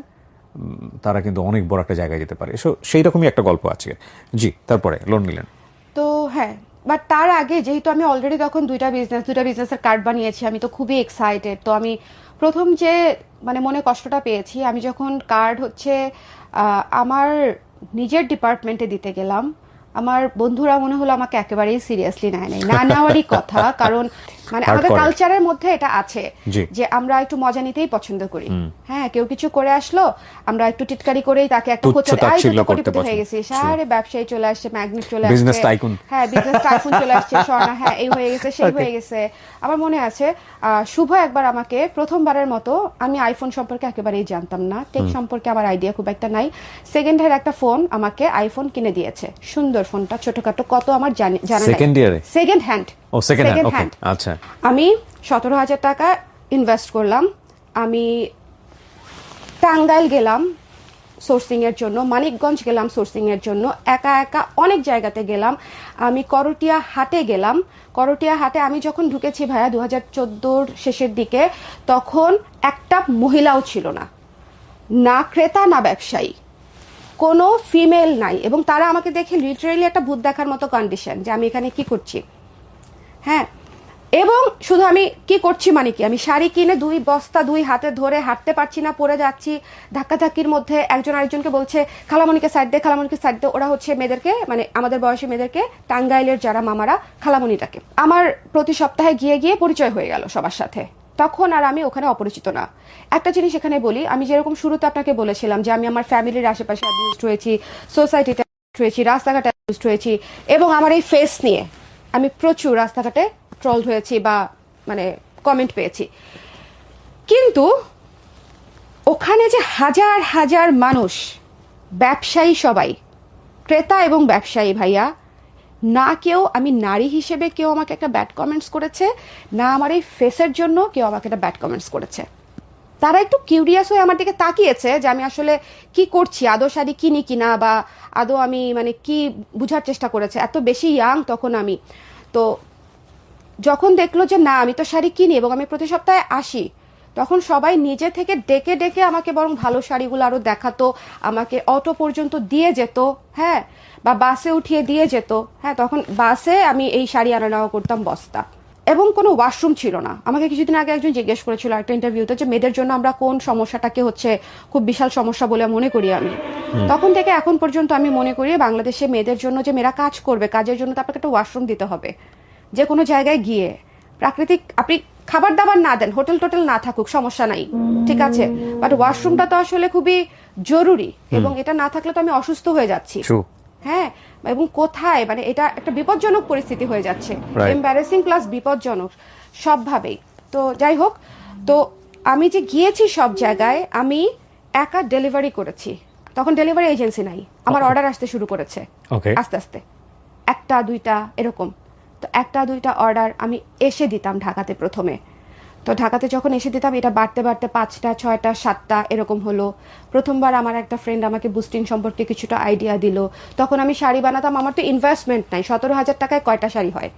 তারা কিন্তু অনেক বড় একটা জায়গায় যেতে পারে। সো সেই রকমই একটা গল্প আছে। জি, তারপরে লোন নিলেন তো? হ্যাঁ, বাট তার আগে যেহেতু আমি অলরেডি তখন 2টা বিজনেসের কার্ড বানিয়েছি, আমি তো খুবই এক্সাইটেড। তো আমি প্রথম যে মানে মনে কষ্টটা পেয়েছি, আমি যখন কার্ড হচ্ছে আমার নিজের ডিপার্টমেন্টে দিতে গেলাম, আমার বন্ধুরা মনে হলো আমাকে একেবারেই সিরিয়াসলি নেয় নাই, না নেওয়ারই কথা। কারণ মানে আমাদের কালচারের মধ্যে এটা আছে যে আমরা একটু মজা নিতেই পছন্দ করি। হ্যাঁ, কেউ কিছু করে আসলো, আমরা একটু টিটকারি করেই তাকে একটা কোটিপতি হয়ে গেছি, সারে ব্যবসায়ী চলে আসছে, ম্যাগনেট চলে আসছে, হ্যাঁ বিজনেস টাইকুন চলে আসছে, স্বর্ণা হ্যাঁ এই হয়ে গেছে সেই হয়ে গেছে। আমার মনে আছে শুভ একবার আমাকে প্রথমবারের মতো, আমি আইফোন সম্পর্কে একেবারেই জানতাম না, টেক সম্পর্কে আমার আইডিয়া খুব একটা নাই, সেকেন্ড হ্যান্ড একটা ফোন আমাকে আইফোন কিনে দিয়েছে। সুন্দর ফোনটা, ছোটখাটো, কত আমার জানা নাই। Second hand. আচ্ছা, আমি 17,000 টাকা ইনভেস্ট করলাম। আমি টাঙ্গাইল গেলাম, সোর্সিং এর জন্য, মানিকগঞ্জ গেলাম সোর্সিং এর জন্য, একা একা অনেক জায়গাতে গেলাম। আমি করটিয়া হাটে গেলাম। করটিয়া হাটে আমি যখন ঢুকেছি ভাইয়া 2014 শেষের দিকে, তখন একটা মহিলাও ছিল না, না ক্রেতা না ব্যবসায়ী, কোনো ফিমেল নাই। এবং তারা আমাকে দেখে লিটারেলি একটা ভূত দেখার মতো কন্ডিশন, যে আমি এখানে কি করছি। হ্যাঁ, এবং শুধু আমি কি করছি মানে কি, আমি শাড়ি কিনে 2 বস্তা 2 হাতে ধরে হাঁটতে পারছি না, পড়ে যাচ্ছি ধাক্কাধাক্কির মধ্যে। একজন আরেকজনকে বলছে খালামণিকে সাইড দে, খালামণিকে সাইড দে। ওরা হচ্ছে মেয়েদেরকে, মানে আমাদের বয়সী মেয়েদেরকে, টাঙ্গাইলের যারা মামারা খালামণিটাকে। আমার প্রতি সপ্তাহে গিয়ে গিয়ে পরিচয় হয়ে গেল সবার সাথে। তখন আর আমি ওখানে অপরিচিত না। একটা জিনিস এখানে বলি, আমি যেরকম শুরুতে আপনাকে বলেছিলাম যে আমি আমার ফ্যামিলির আশেপাশে অ্যাবিউজড হয়েছি, সোসাইটিতে হয়েছি, রাস্তাঘাটে অ্যাবিউজড হয়েছি, এবং আমার এই ফেস নিয়ে আমি প্রচুর রাস্তাঘাটে ট্রল হয়েছি বা মানে কমেন্ট পেয়েছি। কিন্তু ওখানে যে হাজার হাজার মানুষ, ব্যবসায়ী সবাই, ক্রেতা এবং ব্যবসায়ী ভাইয়া, না কেউ, আমি নারী হিসেবে কেউ আমাকে একটা ব্যাড কমেন্টস করেছে, না আমার এই ফেসের জন্য কেউ আমাকে একটা ব্যাড কমেন্টস করেছে। তারা একটু কিউরিয়াস হয়ে আমার দিকে তাকিয়েছে যে আমি আসলে কি করছি, আদৌ শাড়ি কিনি কিনা, বা আদৌ আমি মানে কি বুঝার চেষ্টা করেছে। এত বেশি ইয়াং তখন আমি। তো যখন দেখলো যে না আমি তো শাড়ি কিনি এবং আমি প্রতি সপ্তাহে আসি, তখন সবাই নিজে থেকে ডেকে ডেকে আমাকে বরং ভালো শাড়িগুলো আরো দেখাতো, আমাকে অটো পর্যন্ত দিয়ে যেত, হ্যাঁ, বা বাসে উঠিয়ে দিয়ে যেত। হ্যাঁ, তখন বাসে আমি এই শাড়ি আনা নেওয়া করতাম বস্তা। এবং কোনো ওয়াশরুম ছিল না। আমাকে কিছুদিন আগে একজন জিজ্ঞেস করেছিল একটা ইন্টারভিউতে যে মেয়েদের জন্য আমরা কোন সমস্যাটাকে হচ্ছে খুব বিশাল সমস্যা বলে মনে করি আমি। তখন থেকে এখন পর্যন্ত আমি মনে করি বাংলাদেশে মেয়েদের জন্য যে মেয়েরা কাজ করবে, কাজের জন্য তো আপনাকে একটা ওয়াশরুম দিতে হবে। যে কোনো জায়গায় গিয়ে প্রাকৃতিক, আপনি খাবার দাবার না দেন, হোটেল টোটেল না থাকুক, সমস্যা নাই, ঠিক আছে, বাট ওয়াশরুমটা তো আসলে খুবই জরুরি, এবং এটা না থাকলে তো আমি অসুস্থ হয়ে যাচ্ছি। হ্যাঁ, এবং কোথায়, মানে এটা একটা বিপজ্জনক পরিস্থিতি হয়ে যাচ্ছে, এম্বারেসিং প্লাস বিপজ্জনক সবভাবেই। তো যাই হোক, তো আমি যে গিয়েছি সব জায়গায়, আমি একা ডেলিভারি করেছি। তখন ডেলিভারি এজেন্সি নাই, আমার অর্ডার আসতে শুরু করেছে আস্তে আস্তে, 1টা 2টা এরকম। তো 1টা 2টা অর্ডার আমি এসে দিতাম ঢাকাতে প্রথমে। তো ঢাকাতে যখন এসে দিতাম, এটা বাড়তে বাড়তে 5টা 6টা 7টা এরকম হলো। প্রথমবার আমার একটা ফ্রেন্ড আমাকে বুস্টিং সম্পর্কে কিছুটা আইডিয়া দিল। তখন আমি শাড়ি বানাতাম, আমার তো ইনভেস্টমেন্ট নাই। 17,000 টাকায় কয়টা শাড়ি হয়,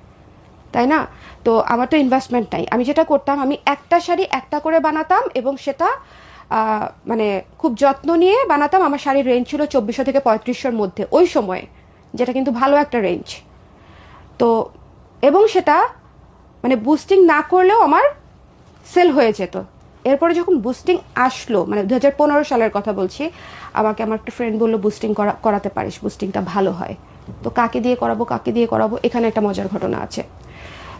তাই না? তো আমার তো ইনভেস্টমেন্ট নাই। আমি যেটা করতাম, আমি একটা শাড়ি একটা করে বানাতাম, এবং সেটা মানে খুব যত্ন নিয়ে বানাতাম। আমার শাড়ির রেঞ্জ ছিল 2400 থেকে 3500-র মধ্যে ওই সময়ে, যেটা কিন্তু ভালো একটা রেঞ্জ। তো এবং সেটা মানে বুস্টিং না করলেও আমার সেল হয়ে যেত। এরপরে যখন বুস্টিং আসলো, মানে 2015 সালের কথা বলছি, আমাকে আমার একটা ফ্রেন্ড বললো বুস্টিং করাতে পারিস, বুস্টিংটা ভালো হয়। তো কাকে দিয়ে করাবো, এখানে একটা মজার ঘটনা আছে।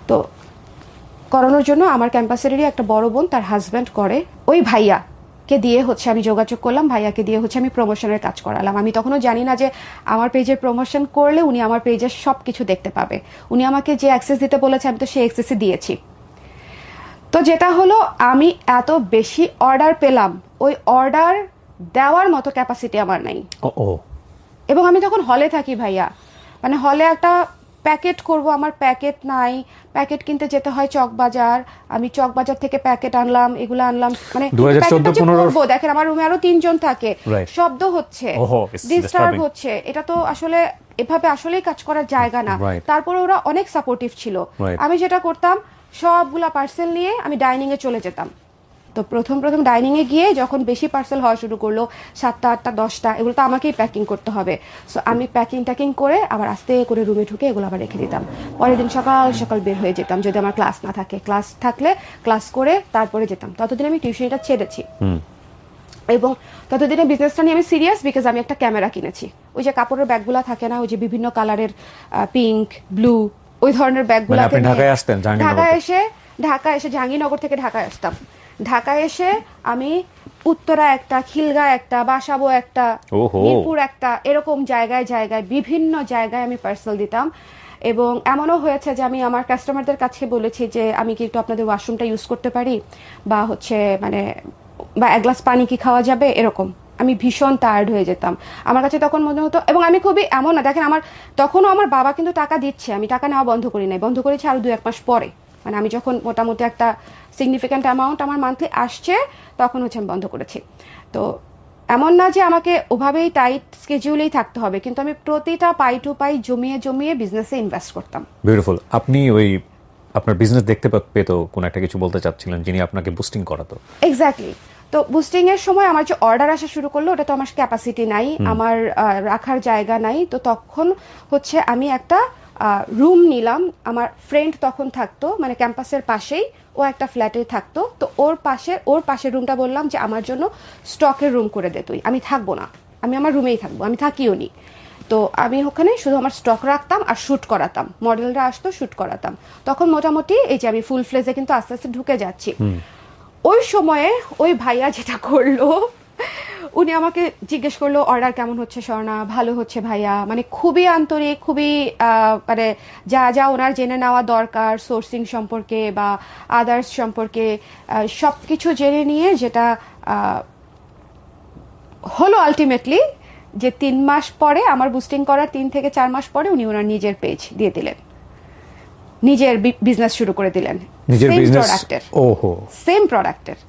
তো করানোর জন্য আমার ক্যাম্পাসেরই একটা বড় বোন, তার হাজব্যান্ড করে, ওই ভাইয়াকে দিয়ে হচ্ছে আমি যোগাযোগ করলাম, ভাইয়াকে দিয়ে হচ্ছে আমি প্রমোশনের কাজ করালাম। আমি তখনও জানি না যে আমার পেজের প্রমোশন করলে উনি আমার পেজের সব কিছু দেখতে পাবে। উনি আমাকে যে অ্যাক্সেস দিতে বলেছে, আমি তো সেই অ্যাক্সেসই দিয়েছি। তো যেটা হলো, আমি এত বেশি অর্ডার পেলাম, ওই অর্ডার দেওয়ার মতো ক্যাপাসিটি আমার নাই। এবং আমি তখন হলে থাকি ভাইয়া, মানে হলে একটা প্যাকেট করব, আমার প্যাকেট নাই। প্যাকেট কিনতে যেতে হয় চকবাজার, আমি চকবাজার থেকে প্যাকেট আনলাম, এগুলো আনলাম, মানে 2014-15 দেখেন আমার রুমে আরো 3 জন থাকে, শব্দ হচ্ছে, ডিস্টার্ব হচ্ছে, এটা তো আসলে এভাবে আসলেই কাজ করার জায়গা না। তারপরে ওরা অনেক সাপোর্টিভ ছিল। আমি যেটা করতাম, সবগুলা পার্সেল নিয়ে আমি ডাইনিং এ চলে যেতাম। তো প্রথম ডাইনিং এ গিয়ে যখন বেশি পার্সেল হওয়া শুরু করলো, 7টা 8টা 10টা, এগুলো তো আমাকেই প্যাকিং করতে হবে। সো আমি প্যাকিং করে আবার আস্তে করে রুমে ঢুকে এগুলো আবার রেখে দিতাম। পরের দিন সকাল সকাল বের হয়ে যেতাম, যদি আমার ক্লাস না থাকে। ক্লাস থাকলে ক্লাস করে তারপরে যেতাম। ততদিন আমি টিউশনিটা ছেড়েছি, এবং ততদিনে বিজনেসটা নিয়ে আমি সিরিয়াস, বিকজ আমি একটা ক্যামেরা কিনেছি। ওই যে কাপড়ের ব্যাগগুলো থাকে না, ওই যে বিভিন্ন কালারের, পিঙ্ক, ব্লু, ওই ধরনের ব্যাগগুলো। ঢাকায় এসে জাহাঙ্গীরনগর থেকে ঢাকায় আসতাম। ঢাকায় এসে আমি উত্তরা একটা, খিলগা একটা, বাসাবো একটা, মিরপুর একটা, এরকম জায়গায় বিভিন্ন জায়গায় আমি পার্সেল দিতাম। এবং এমনও হয়েছে যে আমি আমার কাস্টমারদের কাছে বলেছি যে আমি কি একটু আপনাদের ওয়াশরুমটা ইউজ করতে পারি, বা হচ্ছে মানে বা 1 গ্লাস পানি কি খাওয়া যাবে, এরকম। আমি ভীষণ টায়ার্ড হয়ে যেতাম। আমার কাছে তখন মনে হতো, এবং আমি খুবই এমন না, দেখেন আমার তখনও আমার বাবা কিন্তু টাকা দিচ্ছে, আমি টাকা নেওয়া বন্ধ করি নাই, বন্ধ করেছি আরো 2-1 মাস পরে। মানে আমি যখন মোটামুটি একটা সিগনিফিক্যান্ট অ্যামাউন্ট আমার মান্থলি আসছে, তখন হচ্ছে আমি বন্ধ করেছি। তো এমন না যে আমাকে ওভাবেই টাইট স্কেডিউলেই থাকতে হবে, কিন্তু আমি প্রতিটা পাই টু পাই জমিয়ে জমিয়ে বিজনেসে ইনভেস্ট করতাম। বিউটিফুল। আপনি ওই আপনার বিজনেস দেখতে পেতো কোন একটা কিছু বলতে চাচ্ছিলেন, যিনি আপনাকে বুস্টিং করাতো। এক্স্যাক্টলি। তো বুস্টিং এর সময় আমার যে অর্ডার আসা শুরু করলো, ওটা তো আমার ক্যাপাসিটি নাই, আমার রাখার জায়গা নাই। তো তখন হচ্ছে আমি একটা রুম নিলাম। আমার ফ্রেন্ড তখন থাকতো মানে ক্যাম্পাসের পাশেই, ও একটা ফ্ল্যাটে থাকতো। তো ওর পাশের রুমটা বললাম যে আমার জন্য স্টকের রুম করে দে তুই, আমি থাকবো না, আমি আমার রুমেই থাকবো, আমি থাকিও নি। তো আমি ওখানে শুধু আমার স্টক রাখতাম আর শুট করাতাম, মডেলরা আসতো শুট করাতাম। তখন মোটামুটি এই যে আমি ফুল ফ্লেজে কিন্তু আস্তে আস্তে ঢুকে যাচ্ছি। ওই সময়ে ওই ভাইয়া যেটা করলো, উনি আমাকে জিজ্ঞেস করলো অর্ডার কেমন হচ্ছে স্বর্ণা, ভালো হচ্ছে ভাইয়া, মানে খুবই আন্তরিক, খুবই মানে যা যা ওনার জেনে নেওয়া দরকার সোর্সিং সম্পর্কে বা আদার্স সম্পর্কে সব কিছু জেনে নিয়ে, যেটা হলো আলটিমেটলি যে 3 মাস পরে, আমার বুস্টিং করার 3 থেকে 4 মাস পরে উনি ওনার নিজের পেজ দিয়ে দিলেন, নিজের বিজনেস শুরু করে দিলেন নিজের সেম বিজনেস। প্রোডাক্টের। ওহো, সেম প্রোডাক্টের,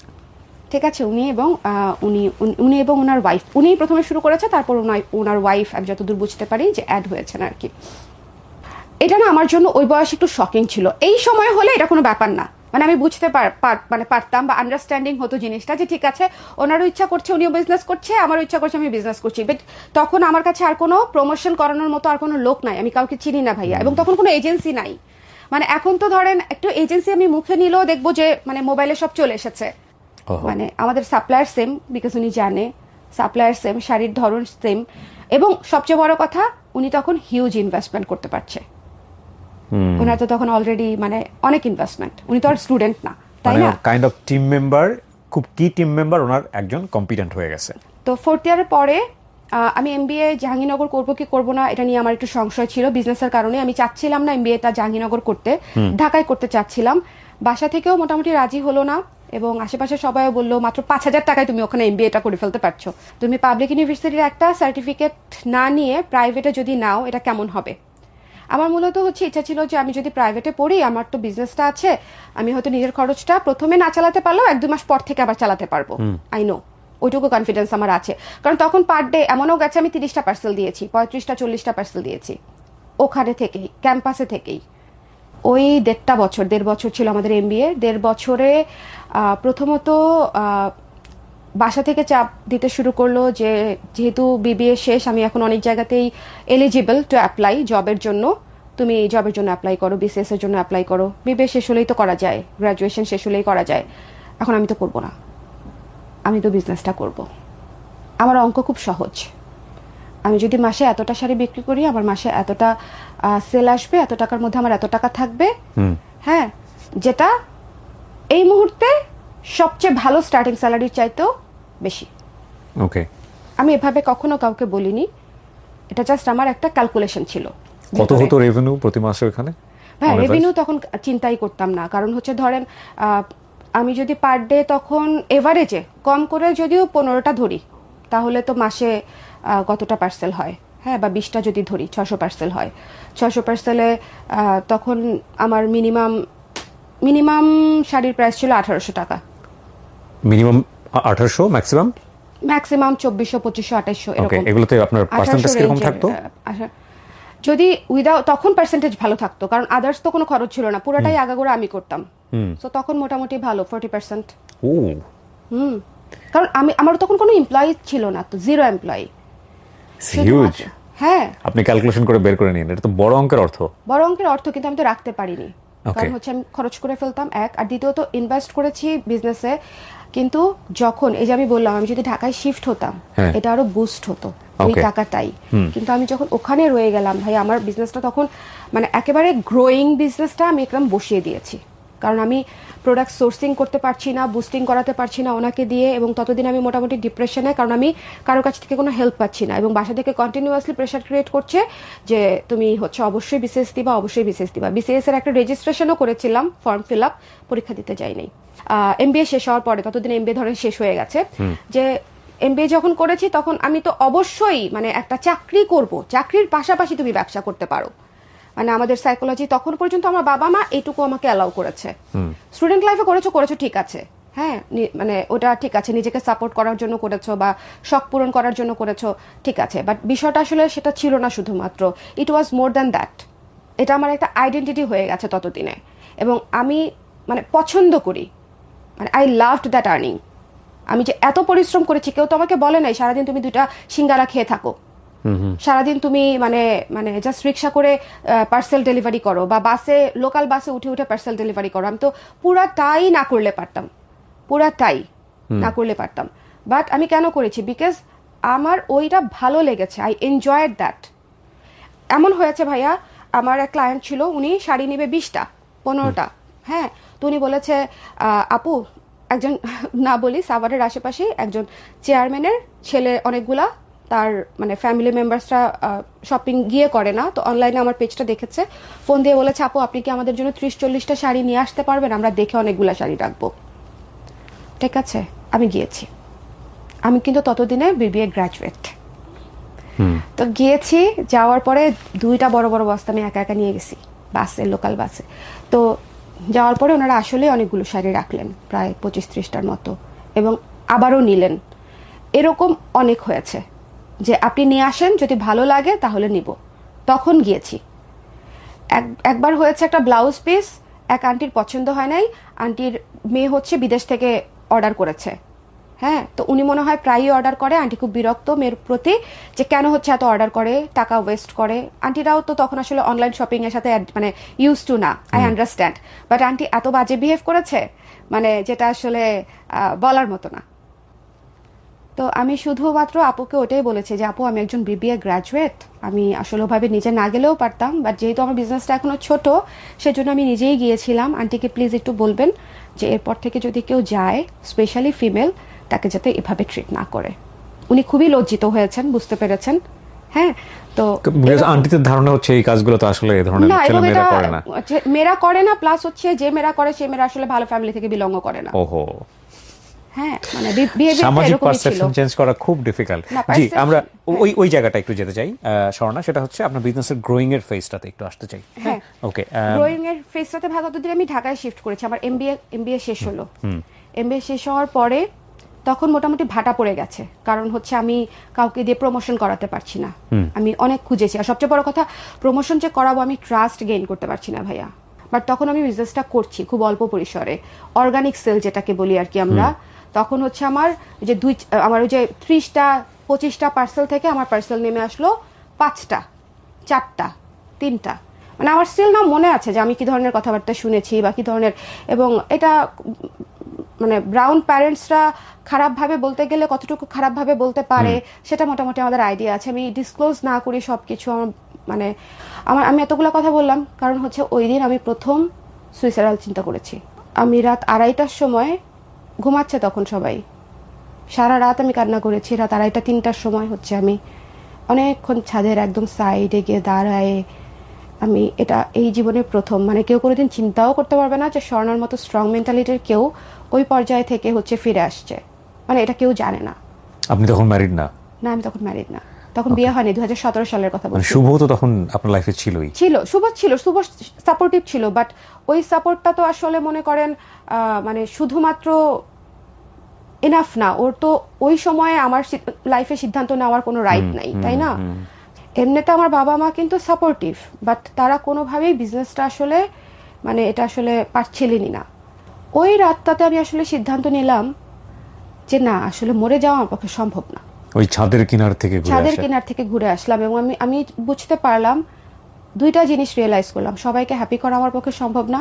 ঠিক আছে। উনি এবং ওনার ওয়াইফ, উনি প্রথমে শুরু করেছে, তারপর ওনার ওয়াইফ, আমি যতদূর বুঝতে পারি যে অ্যাড হয়েছেন আর কি। এটা না আমার জন্য ওই বয়সে একটু শকিং ছিল। এই সময় হলে এটা কোনো ব্যাপার না, মানে আমি বুঝতে পারতাম বা আন্ডারস্ট্যান্ডিং হতো জিনিসটা, যে ঠিক আছে ওনারও ইচ্ছা করছে উনিও বিজনেস করছে, আমারও ইচ্ছা করছে আমি বিজনেস করছি। বাট তখন আমার কাছে আর কোনো প্রমোশন করানোর মতো আর কোনো লোক নাই, আমি কাউকে চিনি না ভাইয়া, এবং তখন কোনো এজেন্সি নাই। মানে এখন তো ধরেন একটু এজেন্সি আমি মুখে নিলেও দেখবো যে মানে মোবাইলে সব চলে এসেছে। মানে আমাদের সাপ্লায়ার সেম, বিকজ উনি জানে সাপ্লায়ার সেম, শাড়ির ধরন সেম, এবং সবচেয়ে বড় কথা উনি তখন হিউজ ইনভেস্টমেন্ট করতে পারছে। ওনার তো তখন অলরেডি মানে অনেক ইনভেস্টমেন্ট, উনি তো আর স্টুডেন্ট না, তাই না? কাইন্ড অফ টিম মেম্বার, খুব কি টিম মেম্বার ওনার একজন কম্পিটেন্ট হয়ে গেছে। তো 4th ইয়ারের পরে আমি এমবিএ জাহাঙ্গীরনগর করবো কি করবো না এটা নিয়ে আমার একটু সংশয় ছিল। বিজনেসের কারণে আমি চাচ্ছিলাম না এমবিএটা জাহাঙ্গীরনগর করতে, ঢাকায় করতে চাচ্ছিলাম। বাসা থেকেও মোটামুটি রাজি হলো না, এবং আশেপাশে সবাই বললো মাত্র 5,000 টাকায় তুমি ওখানে এমবিএটা করে ফেলতে পারছো, তুমি পাবলিক ইউনিভার্সিটির একটা সার্টিফিকেট না নিয়ে প্রাইভেটে যদি নাও এটা কেমন হবে। আমার মূলত হচ্ছে ইচ্ছা ছিল যে আমি যদি প্রাইভেটে পড়ি, আমার তো বিজনেসটা আছে, আমি হয়তো নিজের খরচটা প্রথমে না চালাতে পারলেও 1-2 মাস পর থেকে আবার চালাতে পারবো। আই নো, ওইটুকু কনফিডেন্স আমার আছে। কারণ তখন পার ডে এমনও গেছে আমি 30টা পার্সেল দিয়েছি, 35টা 40টা পার্সেল দিয়েছি ওখানে থেকেই, ক্যাম্পাসে থেকেই। ওই 1.5 বছর ছিল আমাদের এমবিএ। 1.5 বছরে প্রথমত বাসা থেকে চাপ দিতে শুরু করলো যে যেহেতু বিবিএ শেষ, আমি এখন অনেক জায়গাতেই এলিজিবল টু অ্যাপ্লাই জবের জন্য, তুমি জবের জন্য অ্যাপ্লাই করো, বিসিএস এর জন্য অ্যাপ্লাই করো, বিবিএ শেষ হলেই তো করা যায়, গ্রাজুয়েশন শেষ হলেই করা যায়। এখন আমি তো করবো না, আমি তো বিজনেসটা করব। আমার অঙ্ক খুব সহজ, আমি যদি মাসে এতটা শাড়ি বিক্রি করি, আমার মাসে এতটা সেল আসবে, এত টাকার মধ্যে আমার এত টাকা থাকবে, হ্যাঁ, যেটা এই মুহূর্তে সবচেয়ে ভালো স্টার্টিং স্যালারির চাইতেও বেশি। ওকে, আমি এভাবে কখনো কাউকে বলিনি, এটা জাস্ট আমার একটা ক্যালকুলেশন ছিল। কত হতো রেভিনিউ প্রতি মাসে ওখানে? হ্যাঁ, রেভিনিউ তখন চিন্তাই করতাম না, কারণ হচ্ছে ধরেন আমি যদি পার ডে তখন এভারেজে কম করে যদিও 15টা ধরি, তাহলে তো মাসে কতটা পার্সেল হয়, হ্যাঁ, বা 20টা যদি ধরি 600 পার্সেল হয়। 600 পার্সেলে তখন আমার মিনিমাম শাড়ির প্রাইস ছিল 1800 টাকা। মিনিমাম 1800, ম্যাক্সিমাম 2400, 2500, 2800 ওকে। এরকম। এগুলোতে আপনার পার্সেন্টেজ কিরকম থাকতো? যদি উইদাউট, তখন পার্সেন্টেজ ভালো থাকতো, কারণ আদার্স তো কোনো খরচ ছিল না, পুরোটাই আগাগোড়া আমি করতাম। তো তখন মোটামুটি ভালো 40%। ও, কারণ আমার তখন কোনো এমপ্লয়ি ছিল না, তো 0 এমপ্লয়ি। হিউজ। হ্যাঁ, আপনি ক্যালকুলেশন করে বের করে নিন, এটা তো বড় অঙ্কের অর্থ। বড় অঙ্কের অর্থ, কিন্তু আমি তো রাখতে পারিনি, কারণ হচ্ছে আমি খরচ করে ফেলতাম এক, আর দ্বিতীয়ত ইনভেস্ট করেছি বিজনেসে। কিন্তু যখন এই যে আমি বললাম আমি যদি ঢাকায় শিফট হতাম, এটা আরো বুস্ট হতো ওই টাকাটাই। কিন্তু আমি যখন ওখানে রয়ে গেলাম ভাই, আমার বিজনেসটা তখন মানে একেবারে গ্রোয়িং বিজনেসটা আমি একদম বসিয়ে দিয়েছি, কারণ আমি প্রোডাক্ট সোর্সিং করতে পারছি না, বুস্টিং করাতে পারছি না ওনাকে দিয়ে, এবং ততদিন আমি মোটামুটি ডিপ্রেশনে, কারণ আমি কারো কাছ থেকে কোনো হেল্প পাচ্ছি না, এবং বাসা থেকে কন্টিনিউয়াসলি প্রেশার ক্রিয়েট করছে যে তুমি হচ্ছে অবশ্যই বিসিএস দিবা, অবশ্যই বিসিএস দিবা। বিসিএস এর একটা রেজিস্ট্রেশনও করেছিলাম, ফর্ম ফিল আপ, পরীক্ষা দিতে যাই নাই। এমবিএ শেষ হওয়ার পরে, ততদিন এমবিএ ধরেন শেষ হয়ে গেছে, যে এমবিএ যখন করেছি তখন আমি তো অবশ্যই মানে একটা চাকরি করব, চাকরির পাশাপাশি তুমি ব্যবসা করতে পারো, মানে আমাদের সাইকোলজি তখন পর্যন্ত আমার বাবা মা এইটুকু আমাকে অ্যালাউ করেছে। স্টুডেন্ট লাইফে করেছো ঠিক আছে, হ্যাঁ মানে ওটা ঠিক আছে, নিজেকে সাপোর্ট করার জন্য করেছো বা শখ পূরণ করার জন্য করেছো, ঠিক আছে, বাট বিষয়টা আসলে সেটা ছিল না শুধুমাত্র, ইট ওয়াজ মোর দ্যান দ্যাট। এটা আমার একটা আইডেন্টিটি হয়ে গেছে ততদিনে, এবং আমি মানে পছন্দ করি, মানে আই লাভড দ্যাট আর্নিং। আমি যে এত পরিশ্রম করেছি, কেউ তো আমাকে বলে নাই সারাদিন তুমি 2টা সিঙ্গারা খেয়ে থাকো, সারাদিন তুমি মানে মানে জাস্ট রিক্সা করে পার্সেল ডেলিভারি করো বা বাসে, লোকাল বাসে উঠে উঠে পার্সেল ডেলিভারি করো। আমি তো পুরাটাই না করলে পারতাম, পুরাটাই না করলে পারতাম, বাট আমি কেন করেছি? বিকজ আমার ওইটা ভালো লেগেছে, আই এনজয়েড দ্যাট। এমন হয়েছে ভাইয়া, আমার এক ক্লায়েন্ট ছিল, উনি শাড়ি নিবে 20টা 15টা, হ্যাঁ, তো উনি বলেছে আপু, একজন না বলি সাভারের আশেপাশে একজন চেয়ারম্যানের ছেলে অনেকগুলা, তার মানে ফ্যামিলি মেম্বার্সরা শপিং গিয়ে করে না, তো অনলাইনে আমার পেজটা দেখেছে, ফোন দিয়ে বলেছে আপু আপনি কি আমাদের জন্য 30-40টা শাড়ি নিয়ে আসতে পারবেন, আমরা দেখে অনেকগুলা শাড়ি রাখবো। ঠিক আছে, আমি গিয়েছি। আমি কিন্তু ততদিনে বিবিএ গ্রাজুয়েট। তো গিয়েছি, যাওয়ার পরে 2টা বড় বড় বস্তা আমি একা একা নিয়ে গেছি বাসে, লোকাল বাসে। তো যাওয়ার পরে ওনারা আসলে অনেকগুলো শাড়ি রাখলেন, প্রায় 25-30টার মতো, এবং আবারও নিলেন। এরকম অনেক হয়েছে যে আপনি নিয়ে আসেন, যদি ভালো লাগে তাহলে নিব। তখন গিয়েছি। একবার হয়েছে একটা ব্লাউজ পিস এক আন্টির পছন্দ হয় নাই, আন্টির মেয়ে হচ্ছে বিদেশ থেকে অর্ডার করেছে, হ্যাঁ, তো উনি মনে হয় প্রায়ই অর্ডার করে। আন্টি খুব বিরক্ত মেয়ের প্রতি যে কেন হচ্ছে এত অর্ডার করে, টাকা ওয়েস্ট করে। আন্টিরাও তো তখন আসলে অনলাইন শপিং এর সাথে মানে ইউজ টু না, আই আন্ডারস্ট্যান্ড, বাট আন্টি এত বাজে বিহেভ করেছে মানে যেটা আসলে বলার মতো না। তো আমি শুধুমাত্র আপুকে ওটাই বলেছি যে আপু আমি একজন বিবিএ গ্রাজুয়েট, আমি আসলে ওভাবে নিজে না গেলেও পারতাম, বাট যেহেতু আমার বিজনেসটা এখনো ছোট সেজন্য আমি নিজেই গিয়েছিলাম। আন্টিকে প্লিজ একটু বলবেন যে এরপর থেকে যদি কেউ যায়, স্পেশালি ফিমেল, তাকে যাতে এভাবে ট্রিট না করে। উনি খুবই লজ্জিত হয়েছেন, বুঝতে পেরেছেন, হ্যাঁ। তো আন্টিদের ধারণা হচ্ছে এই কাজগুলো তো আসলে এই ধরনের না, এবং ছেলেমেয়েরা এটা করে না। মেয়েরা করে না, প্লাস হচ্ছে যে মেয়েরা করে সে মেয়েরা আসলে ভালো ফ্যামিলি থেকে বিলং করে না। ওহো, হ্যাঁ, মানে বিহেভিয়ারটা সামাজিক এরকমই ছিল। পারসেপশন চেঞ্জ করা খুব ডিফিকাল্ট। না, জি, আমরা perception, ওই জায়গাটা একটু যেতে চাই স্বর্ণা, সেটা হচ্ছে আপনার বিজনেসের গ্রোয়িং এর ফেজটাতে একটু আসতে চাই। হ্যাঁ, ওকে, গ্রোয়িং এর ফেজটাতে ভাগ ততদিন আমি ঢাকায় শিফট করেছি। আমার এমবিএ শেষ হলো। এমবিএ শেষ হওয়ার পরে তখন মোটামুটি ভাটা পড়ে গেছে, কারণ হচ্ছে আমি কাউকে দিয়ে প্রমোশন করাতে পারছি না। আমি অনেক খুঁজেছি, আর সবচেয়ে বড় কথা প্রমোশন যে করাবো আমি ট্রাস্ট গেইন করতে পারছি না ভাইয়া। বাট তখন আমি বিজনেসটা করছি খুব অল্প পরিসরে, অর্গানিক সেল যেটাকে বলি আর কি আমরা। তখন হচ্ছে আমার ওই যে 30টা 25টা পার্সেল থেকে আমার পার্সেল নেমে আসলো 5টা, 4টা, 3টা। মানে আমার স্টিল না মনে আছে যে আমি কি ধরনের কথাবার্তা শুনেছি বা কি ধরনের, এবং এটা মানে ব্রাউন প্যারেন্টসরা খারাপভাবে বলতে গেলে কতটুকু খারাপভাবে বলতে পারে সেটা মোটামুটি আমাদের আইডিয়া আছে। আমি ডিসক্লোজ না করি সবকিছু, মানে আমি এতগুলো কথা বললাম কারণ হচ্ছে ওই দিন আমি প্রথম সুইসাইডাল চিন্তা করেছি। আমি রাত 2:30টার সময়, ঘুমাচ্ছে তখন সবাই, সারা রাত আমি কান্না করেছি। রাত 2:30-3টার সময় হচ্ছে আমি অনেকক্ষণ ছাদের একদম সাইডে গিয়ে দাঁড়ায়, আমি এটা এই জীবনের প্রথম, মানে কেউ কোনোদিন চিন্তাও করতে পারবে না যে স্বর্ণার মতো স্ট্রং মেন্টালিটির কেউ ওই পর্যায়ে থেকে হচ্ছে ফিরে আসছে, মানে এটা কেউ জানে না। আপনি তখন ম্যারিড না? না, আমি তখন ম্যারিড না, তখন বিয়ে হয়নি, 2017 সালের কথা বলছি। শুভ তো তখন আপনার লাইফে ছিলই। শুভ সাপোর্টিভ ছিল, বাট ওই সাপোর্টটা তো আসলে মনে করেন মানে শুধুমাত্র এনাফ না, ওর তো ওই সময়ে আমার লাইফে সিদ্ধান্ত নেওয়ার কোনো রাইট নাই, তাই না? এমনিতে আমার বাবা মা কিন্তু সাপোর্টিভ, বাট তারা কোনোভাবেই বিজনেসটা আসলে মানে এটা আসলে পারছিলেনই না। ওই রাতটাতে আমি আসলে সিদ্ধান্ত নিলাম যে না, আসলে মরে যাওয়া আমার পক্ষে সম্ভব না। ওই ছাদের কিনার থেকে ঘুরে আসলাম, এবং আমি বুঝতে পারলাম 2টা জিনিস রিয়েলাইজ করলাম। সবাইকে হ্যাপি করা আমার পক্ষে সম্ভব না,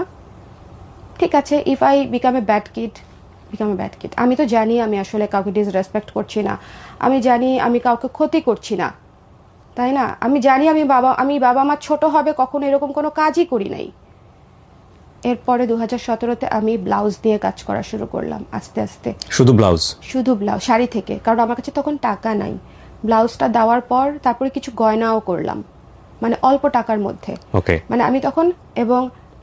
ঠিক আছে, if I become a bad kid, আমি তো জানি আমি আসলে কাউকে ডিসরেসপেক্ট করছি না, আমি জানি আমি কাউকে ক্ষতি করছি না, তাই না? আমি জানি আমি বাবা মা ছোট হবে কখনো এরকম কোনো কাজই করি নাই। এরপরে 2017-তে আমি ব্লাউজ দিয়ে কাজ করা শুরু করলাম আস্তে আস্তে। শুধু ব্লাউজ, শাড়ি থেকে, কারণ আমার কাছে তখন টাকা নাই। ব্লাউজটা দেওয়ার পর তারপরে কিছু গয়নাও করলাম, মানে অল্প টাকার মধ্যে। মানে আমি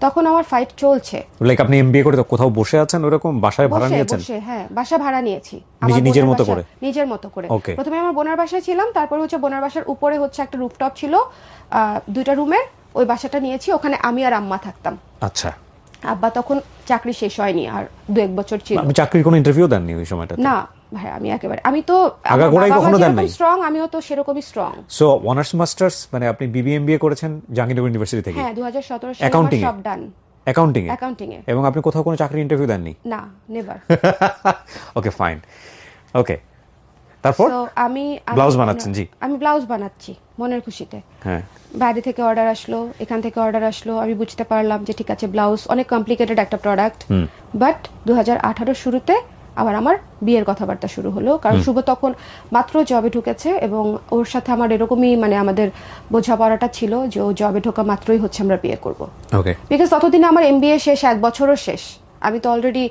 তখন আমার ফাইট চলছে। লাইক আপনি এমবিএ করে কোথাও বসে আছেন, ওরকম বাসায় ভাড়া নিয়েছেন? হ্যাঁ, বাসা ভাড়া নিয়েছি নিজের মতো করে। প্রথমে আমার বোনের বাসায় ছিলাম, তারপরে হচ্ছে বোনের বাসার উপরে হচ্ছে একটা রুফটপ ছিল 2টা রুমের, ওই বাসাটা নিয়েছি, ওখানে আমি আর আম্মা থাকতাম। আচ্ছা, আব্বা তখন চাকরি শেষ হয়নি, আর 2-1 বছর ছিল। আপনি চাকরির কোনো ইন্টারভিউ দেননি ওই সময়টা? না ভাই, আমি তো আগাগোড়াই কখনো দেন নাই? স্ট্রং, আমিও তো সেরকমই স্ট্রং। সো অনার্স মাস্টার্স মানে আপনি বিবিএমবিএ করেছেন জাহাঙ্গীরনগর ইউনিভার্সিটি থেকে? হ্যাঁ, 2017 সালে Accounting আমার এ? সব ডান। অ্যাকাউন্টিং এ? এবং আপনি কোথাও কোনো চাকরি ইন্টারভিউ দেননি? না, নেভার। ওকে ফাইন, ওকে। তারপর আমি ব্লাউজ বানাচ্ছেন? জি, আমি ব্লাউজ বানাচ্ছি মনের খুশিতে। হ্যাঁ। বাইরে থেকে অর্ডার আসলো, এখান থেকে অর্ডার আসলো, আমি বুঝতে পারলাম যে ঠিক আছে ব্লাউজ অনেক কমপ্লিকেটেড একটা প্রোডাক্ট। বাট 2018 শুরুতে আবার আমার বিয়ের কথাবার্তা শুরু হলো, কারণ শুভ তখন মাত্র জবে ঢুকেছে এবং ওর সাথে আমার এরকমই মানে আমাদের বোঝাপড়াটা ছিল যে ও জবে ঢোকা মাত্রই হচ্ছে আমরা বিয়ে করব। ওকে। বিকজ ততদিনে আমার এমবিএ শেষ, 1 বছরও শেষ, আমি তো অলরেডি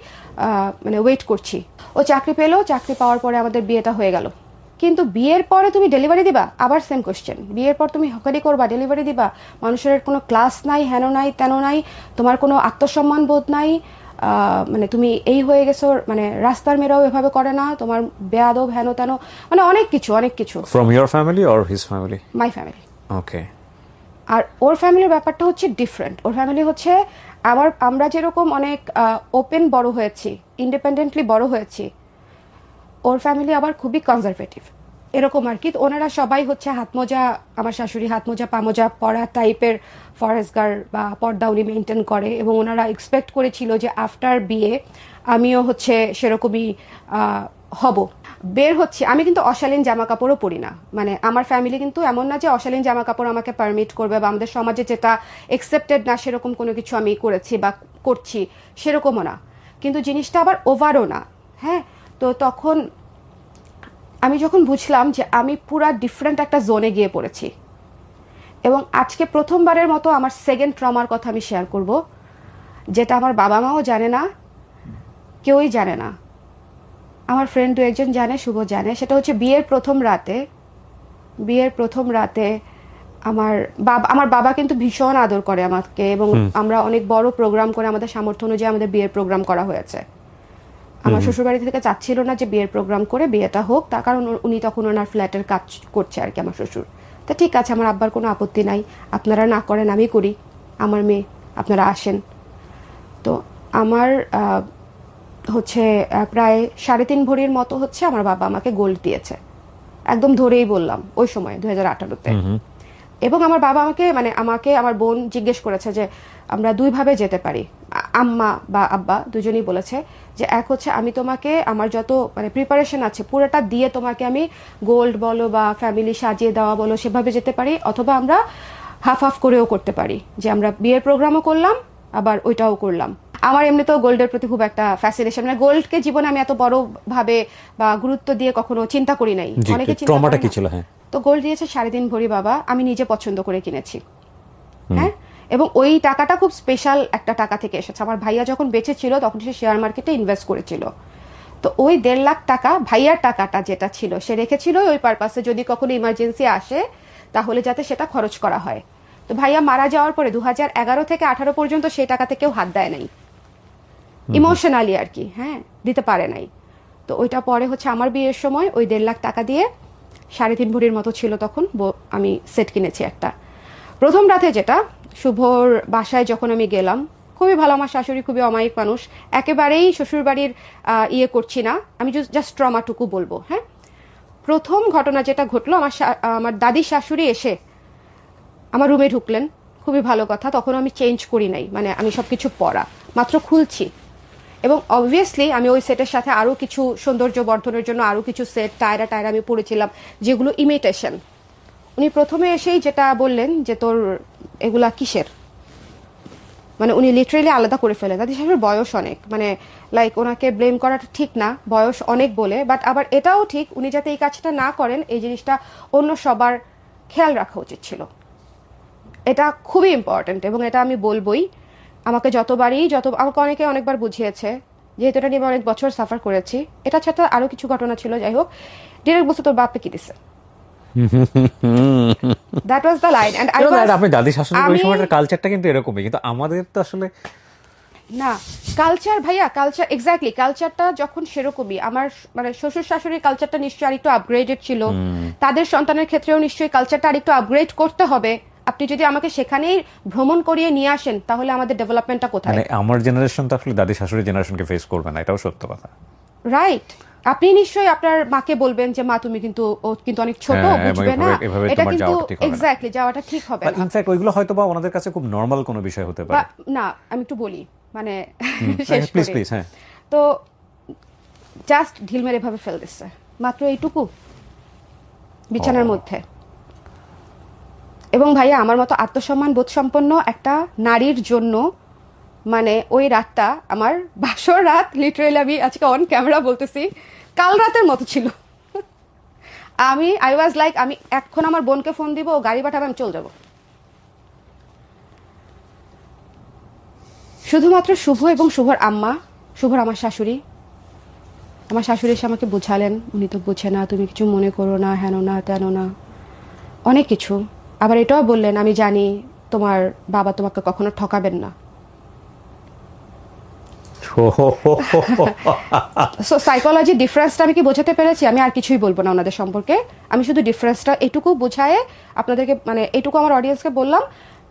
মানে ওয়েট করছি। ও চাকরি পেলো, চাকরি পাওয়ার পরে আমাদের বিয়েটা হয়ে গেল। কিন্তু বিয়ের পরে তুমি ডেলিভারি দিবা, আবার সেম কোশ্চেন। বিয়ের পর তুমি হকারি করবা, ডেলিভারি দিবা, মানুষের কোনো ক্লাস নাই, হেন নাই তেন নাই, তোমার কোনো আত্মসম্মান বোধ নাই, মানে তুমি এই হয়ে গেছো, মানে রাস্তার মেয়েরাও এভাবে করে না, তোমার বেয়াদব হেন তেন, মানে অনেক কিছু অনেক কিছু। From your family or his family? My family. Okay. আর ওর ফ্যামিলির ব্যাপারটা হচ্ছে ডিফারেন্ট। ওর ফ্যামিলি হচ্ছে আমরা যেরকম অনেক ওপেন বড় হয়েছি, ইন্ডিপেন্ডেন্টলি বড় হয়েছি, ওর ফ্যামিলি আবার খুবই কনজারভেটিভ এরকম আর কি। ওনারা সবাই হচ্ছে হাতমোজা, আমার শাশুড়ি হাতমোজা পামোজা পরা টাইপের ফরেস্টগার বা পর্দা উনি মেনটেন করে, এবং ওনারা এক্সপেক্ট করেছিল যে আফটার বিয়ে আমিও হচ্ছে সেরকমই হব। বের হচ্ছে, আমি কিন্তু অশালীন জামা কাপড়ও পরি না, মানে আমার ফ্যামিলি কিন্তু এমন না যে অশালীন জামা কাপড় আমাকে পারমিট করবে বা আমাদের সমাজে যেটা একসেপ্টেড না সেরকম কোনো কিছু আমি করেছি বা করছি সেরকমও না, কিন্তু জিনিসটা আবার ওভারও না। হ্যাঁ, তো তখন আমি যখন বুঝলাম যে আমি পুরা ডিফারেন্ট একটা জোনে গিয়ে পড়েছি, এবং আজকে প্রথমবারের মতো আমার সেকেন্ড ট্রমার কথা আমি শেয়ার করব, যেটা আমার বাবা মাও জানে না, কেউই জানে না, আমার ফ্রেন্ড 2-1 জানে, শুভ জানে। সেটা হচ্ছে বিয়ের প্রথম রাতে আমার বাবা কিন্তু ভীষণ আদর করে আমাকে, এবং আমরা অনেক বড় প্রোগ্রাম করে আমাদের সামর্থ্য অনুযায়ী আমাদের বিয়ের প্রোগ্রাম করা হয়েছে। আমার শ্বশুরবাড়ি থেকে চাচ্ছিল না যে বিয়ের প্রোগ্রাম করে বিয়েটা হোক, তার কারণ উনি তখন ওনার ফ্ল্যাটের কাজ করছে আর কি, আমার শ্বশুর। তা ঠিক আছে, আমার আব্বার কোনো আপত্তি নাই, আপনারা না করেন আমি করি, আমার মেয়ে, আপনারা আসেন। তো আমার হচ্ছে প্রায় 3.5 ভরির মতো হচ্ছে আমার বাবা আমাকে গোল্ড দিয়েছে, একদম ধরেই বললাম, ওই সময় 2018-তে। এবং আমার বাবা আমাকে আমার বোন জিজ্ঞেস করেছে যে আমরা 2 ভাবে যেতে পারি। আম্মা বা আব্বা দুজনেই বলেছে যে এক হচ্ছে আমি তোমাকে আমার যত মানে প্রিপারেশন আছে পুরোটা দিয়ে তোমাকে আমি গোল্ড বলো বা ফ্যামিলি সাজিয়ে দেওয়া বলো সেভাবে যেতে পারি, অথবা আমরা হাফ হাফ করেও করতে পারি, যে আমরা বিয়ের প্রোগ্রামও করলাম আবার ওইটাও করলাম। আমার এমনিতেও গোল্ডের প্রতি খুব একটা ফ্যাসিনেশন, মানে গোল্ডকে জীবনে আমি এত বড় ভাবে বা গুরুত্ব দিয়ে কখনো চিন্তা করি নাই। অনেকে ট্রমাটা কি ছিল? হ্যাঁ, তো গোল্ড দিয়েছে 3.5 ভরি বাবা, আমি নিজে পছন্দ করে কিনেছি। হ্যাঁ, এবং ওই টাকাটা খুব স্পেশাল একটা টাকা থেকে এসেছে। আমার ভাইয়া যখন বেঁচে ছিল তখন সে শেয়ার মার্কেটে ইনভেস্ট করেছিল, তো ওই 1.5 লাখ টাকা ভাইয়ার টাকাটা যেটা ছিল সে রেখেছিল ওই পারপাসে, যদি কখনো ইমার্জেন্সি আসে তাহলে যাতে সেটা খরচ করা হয়। তো ভাইয়া মারা যাওয়ার পরে 2011 থেকে 18 পর্যন্ত সেই টাকাতে কেউ হাত দেয় নাই, ইমোশনালি আর কি, হ্যাঁ, দিতে পারে নাই। তো ওইটা পরে হচ্ছে আমার বিয়ের সময় ওই 1.5 লাখ টাকা দিয়ে 3.5 ভরির মতো ছিল তখন, আমি সেট কিনেছি একটা। প্রথম রাতে যেটা শুভর বাসায় যখন আমি গেলাম, খুবই ভালো, আমার শাশুড়ি খুবই অমায়িক মানুষ, একেবারেই শ্বশুর বাড়ির ইয়ে করছি না, আমি জাস্ট ট্রমাটুকু বলবো। হ্যাঁ, প্রথম ঘটনা যেটা ঘটলো, আমার দাদির শাশুড়ি এসে আমার রুমে ঢুকলেন, খুবই ভালো কথা, তখন আমি চেঞ্জ করি নাই, মানে আমি সবকিছু পরা মাত্র খুলছি, এবং অবভিয়াসলি আমি ওই সেটের সাথে আরো কিছু সৌন্দর্য বর্ধনের জন্য আরো কিছু সেট টায়রা আমি পরেছিলাম যেগুলো ইমিটেশন। উনি প্রথমে এসেই যেটা বললেন যে তোর এগুলা কিসের, মানে উনি লিটারেলি আলাদা করে ফেলেন। দাদি শাশুড়ির বয়স অনেক, মানে লাইক ওনাকে ব্লেম করাটা ঠিক না, বয়স অনেক বলে, বাট আবার এটাও ঠিক উনি যাতে এই কাজটা না করেন এই জিনিসটা অন্য সবার খেয়াল রাখা উচিত ছিল। এটা খুবই ইম্পর্টেন্ট, এবং এটা আমি বলবোই। আমাকে আমাকে অনেকে অনেকবার বুঝিয়েছে, যেহেতু এটা নিয়ে অনেক বছর সাফার করেছি। এটা ছাড়া আরো কিছু ঘটনা ছিল, যাই হোক, ডিরেক্ট বলছে তোর বাপে কি দিছে, that was the line. And আপনি দাদি শাশুড়ির ওই সময়টার কালচারটা কিন্তু এরকমই, কিন্তু আমাদের তো আসলে না কালচার ভাইয়া, কালচার এক্স্যাক্টলি, কালচারটা যখন সেরকমই, আমার মানে শ্বশুর শাশুড়ির কালচারটা নিশ্চয়ই আরেকটু আপগ্রেডেড ছিল, তাদের সন্তানের ক্ষেত্রেও নিশ্চয়ই কালচারটা আরেকটু আপগ্রেড করতে হবে। আপনি যদি আমাকে সেখানেই ভ্রমণ করিয়ে নিয়ে আসেন তাহলে আমাদের ডেভেলপমেন্টটা কোথায়? মানে আমার জেনারেশন তো আসলে দাদি শাশুড়ি জেনারেশনকে ফেস করবে না, এটাও সত্য কথা। রাইট। আপনি নিশ্চয়ই আপনার মাকে বলবেন যে মা তুমি কিন্তু, ও কিন্তু অনেক ছোট, হ্যাঁ, বুঝবে না, এভাবে এটা তোমার কিন্তু যাওয়াটা ঠিক হবে না। এক্স্যাক্টলি যাওয়াটা ঠিক হবে না। ইনফ্যাক্ট ওইগুলো হয়তো বা ওনাদের কাছে খুব নর্মাল কোনো বিষয় হতে বা পারে। না, আমি একটু বলি মানে শেষ প্লিজ করি। প্লিজ, হ্যাঁ। তো জাস্ট ঢিল মেরে ভাবে ফেল দিচ্ছে মাত্র এইটুকু বিছানার মধ্যে। এবং ভাইয়া আমার মতো আত্মসম্মান বোধ সম্পন্ন একটা নারীর জন্য মানে ওই রাতটা আমার বাসর রাত, লিটারেলি আমি আজকে অন ক্যামেরা বলতেছি, কাল রাতের মতো ছিল। আই ওয়াজ লাইক, আমি এখন আমার বোনকে ফোন দিব, ও গাড়ি পাঠাবে, আমি চলে যাব। শুধুমাত্র শুভ এবং শুভর আম্মা, শুভর আমার শাশুড়ি এসে আমাকে বুঝালেন, উনি তো বুঝে না, তুমি কিছু মনে করো না, হেন না তেন না, অনেক কিছু। আবার এটাও বললেন, আমি জানি তোমার বাবা তোমাকে কখনো ঠকাবেন না। সো সাইকোলজি ডিফারেন্সটা আমি কি বোঝাতে পেরেছি? আমি আর কিছুই বলবো না ওনাদের সম্পর্কে, আমি শুধু ডিফারেন্সটা এটুকু বোঝায় আপনাদেরকে, মানে এটুকু আমার অডিয়েন্সকে বললাম।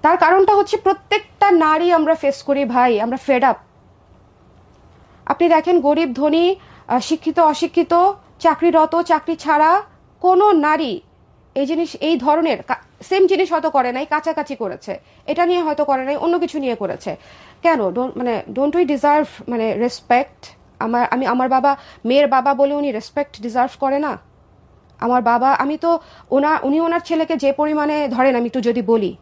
তার কারণটা হচ্ছে প্রত্যেকটা নারী আমরা ফেস করি ভাই, আমরা ফেড আপ। আপনি দেখেন গরিব ধনী, শিক্ষিত অশিক্ষিত, চাকরিরত চাকরি ছাড়া কোনো নারী এই ধরনের সেম জিনিস হয়তো করে নাই, কাছাকাছি করেছে, এটা নিয়ে হয়তো করে নাই, অন্য কিছু নিয়ে করেছে। কেন মানে ডোন্ট উই ডিজার্ভ মানে রেসপেক্ট? আমার বাবা, মেয়ের বাবা বলে উনি রেসপেক্ট ডিজার্ভ করে না? আমার বাবা, আমি তো উনি ওনার ছেলেকে যে পরিমাণে, ধরেন আমি একটু যদি বলি,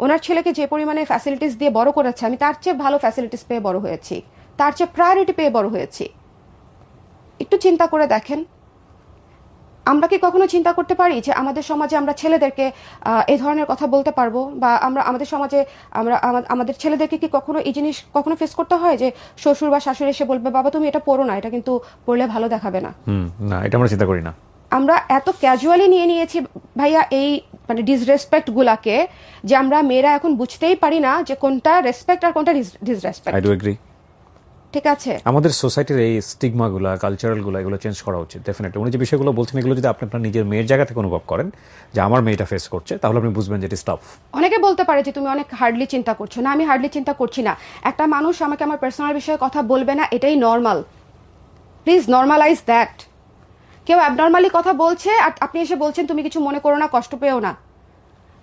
ওনার ছেলেকে যে পরিমাণে ফ্যাসিলিটিস দিয়ে বড় করেছে, আমি তার চেয়ে ভালো ফ্যাসিলিটিস পেয়ে বড় হয়েছি, তার চেয়ে প্রায়োরিটি পেয়ে বড় হয়েছি। একটু চিন্তা করে দেখেন, আমরা কি কখনো চিন্তা করতে পারি যে আমাদের সমাজে আমরা ছেলেদেরকে এই ধরনের কথা বলতে পারবো? বা আমাদের সমাজে আমাদের ছেলেদেরকে কি কখনো এই জিনিস কখনো ফেস করতে হয় যে শ্বশুর বা শাশুড়ি এসে বলবে, বাবা তুমি এটা পড়ো না, এটা কিন্তু পড়লে ভালো দেখাবে না? না, এটা আমরা চিন্তা করি না। আমরা এত ক্যাজুয়ালি নিয়ে নিয়েছি ভাইয়া এই মানে ডিসরেসপেক্ট গুলাকে, যে আমরা মেয়েরা এখন বুঝতেই পারি না যে কোনটা রেসপেক্ট আর কোনটা ডিসরেসপেক্ট। I do agri. ঠিক আছে, আমাদের সোসাইটির এই স্টিগমাগুলো, কালচারালগুলো, এগুলো চেঞ্জ করা উচিত ডেফিনেটলি। উনি যে বিষয়গুলো বলছেন, এগুলো যদি আপনি আপনার নিজের মেয়ের জায়গা থেকে অনুভব করেন যে আমার মেয়েটা ফেস করছে, তাহলে আপনি বুঝবেন যে ইট ইজ টাফ। অনেকে বলতে পারে যে তুমি অনেক হার্ডলি চিন্তা করছো। না, আমি হার্ডলি চিন্তা করছি না। একটা মানুষ আমাকে আমার পার্সোনাল বিষয়ে কথা বলবে না, এটাই নর্মাল। Please normalise that. কেউ অ্যাবনর্মালি কথা বলছে আর আপনি এসে বলছেন তুমি কিছু মনে করো না, কষ্ট পেও না,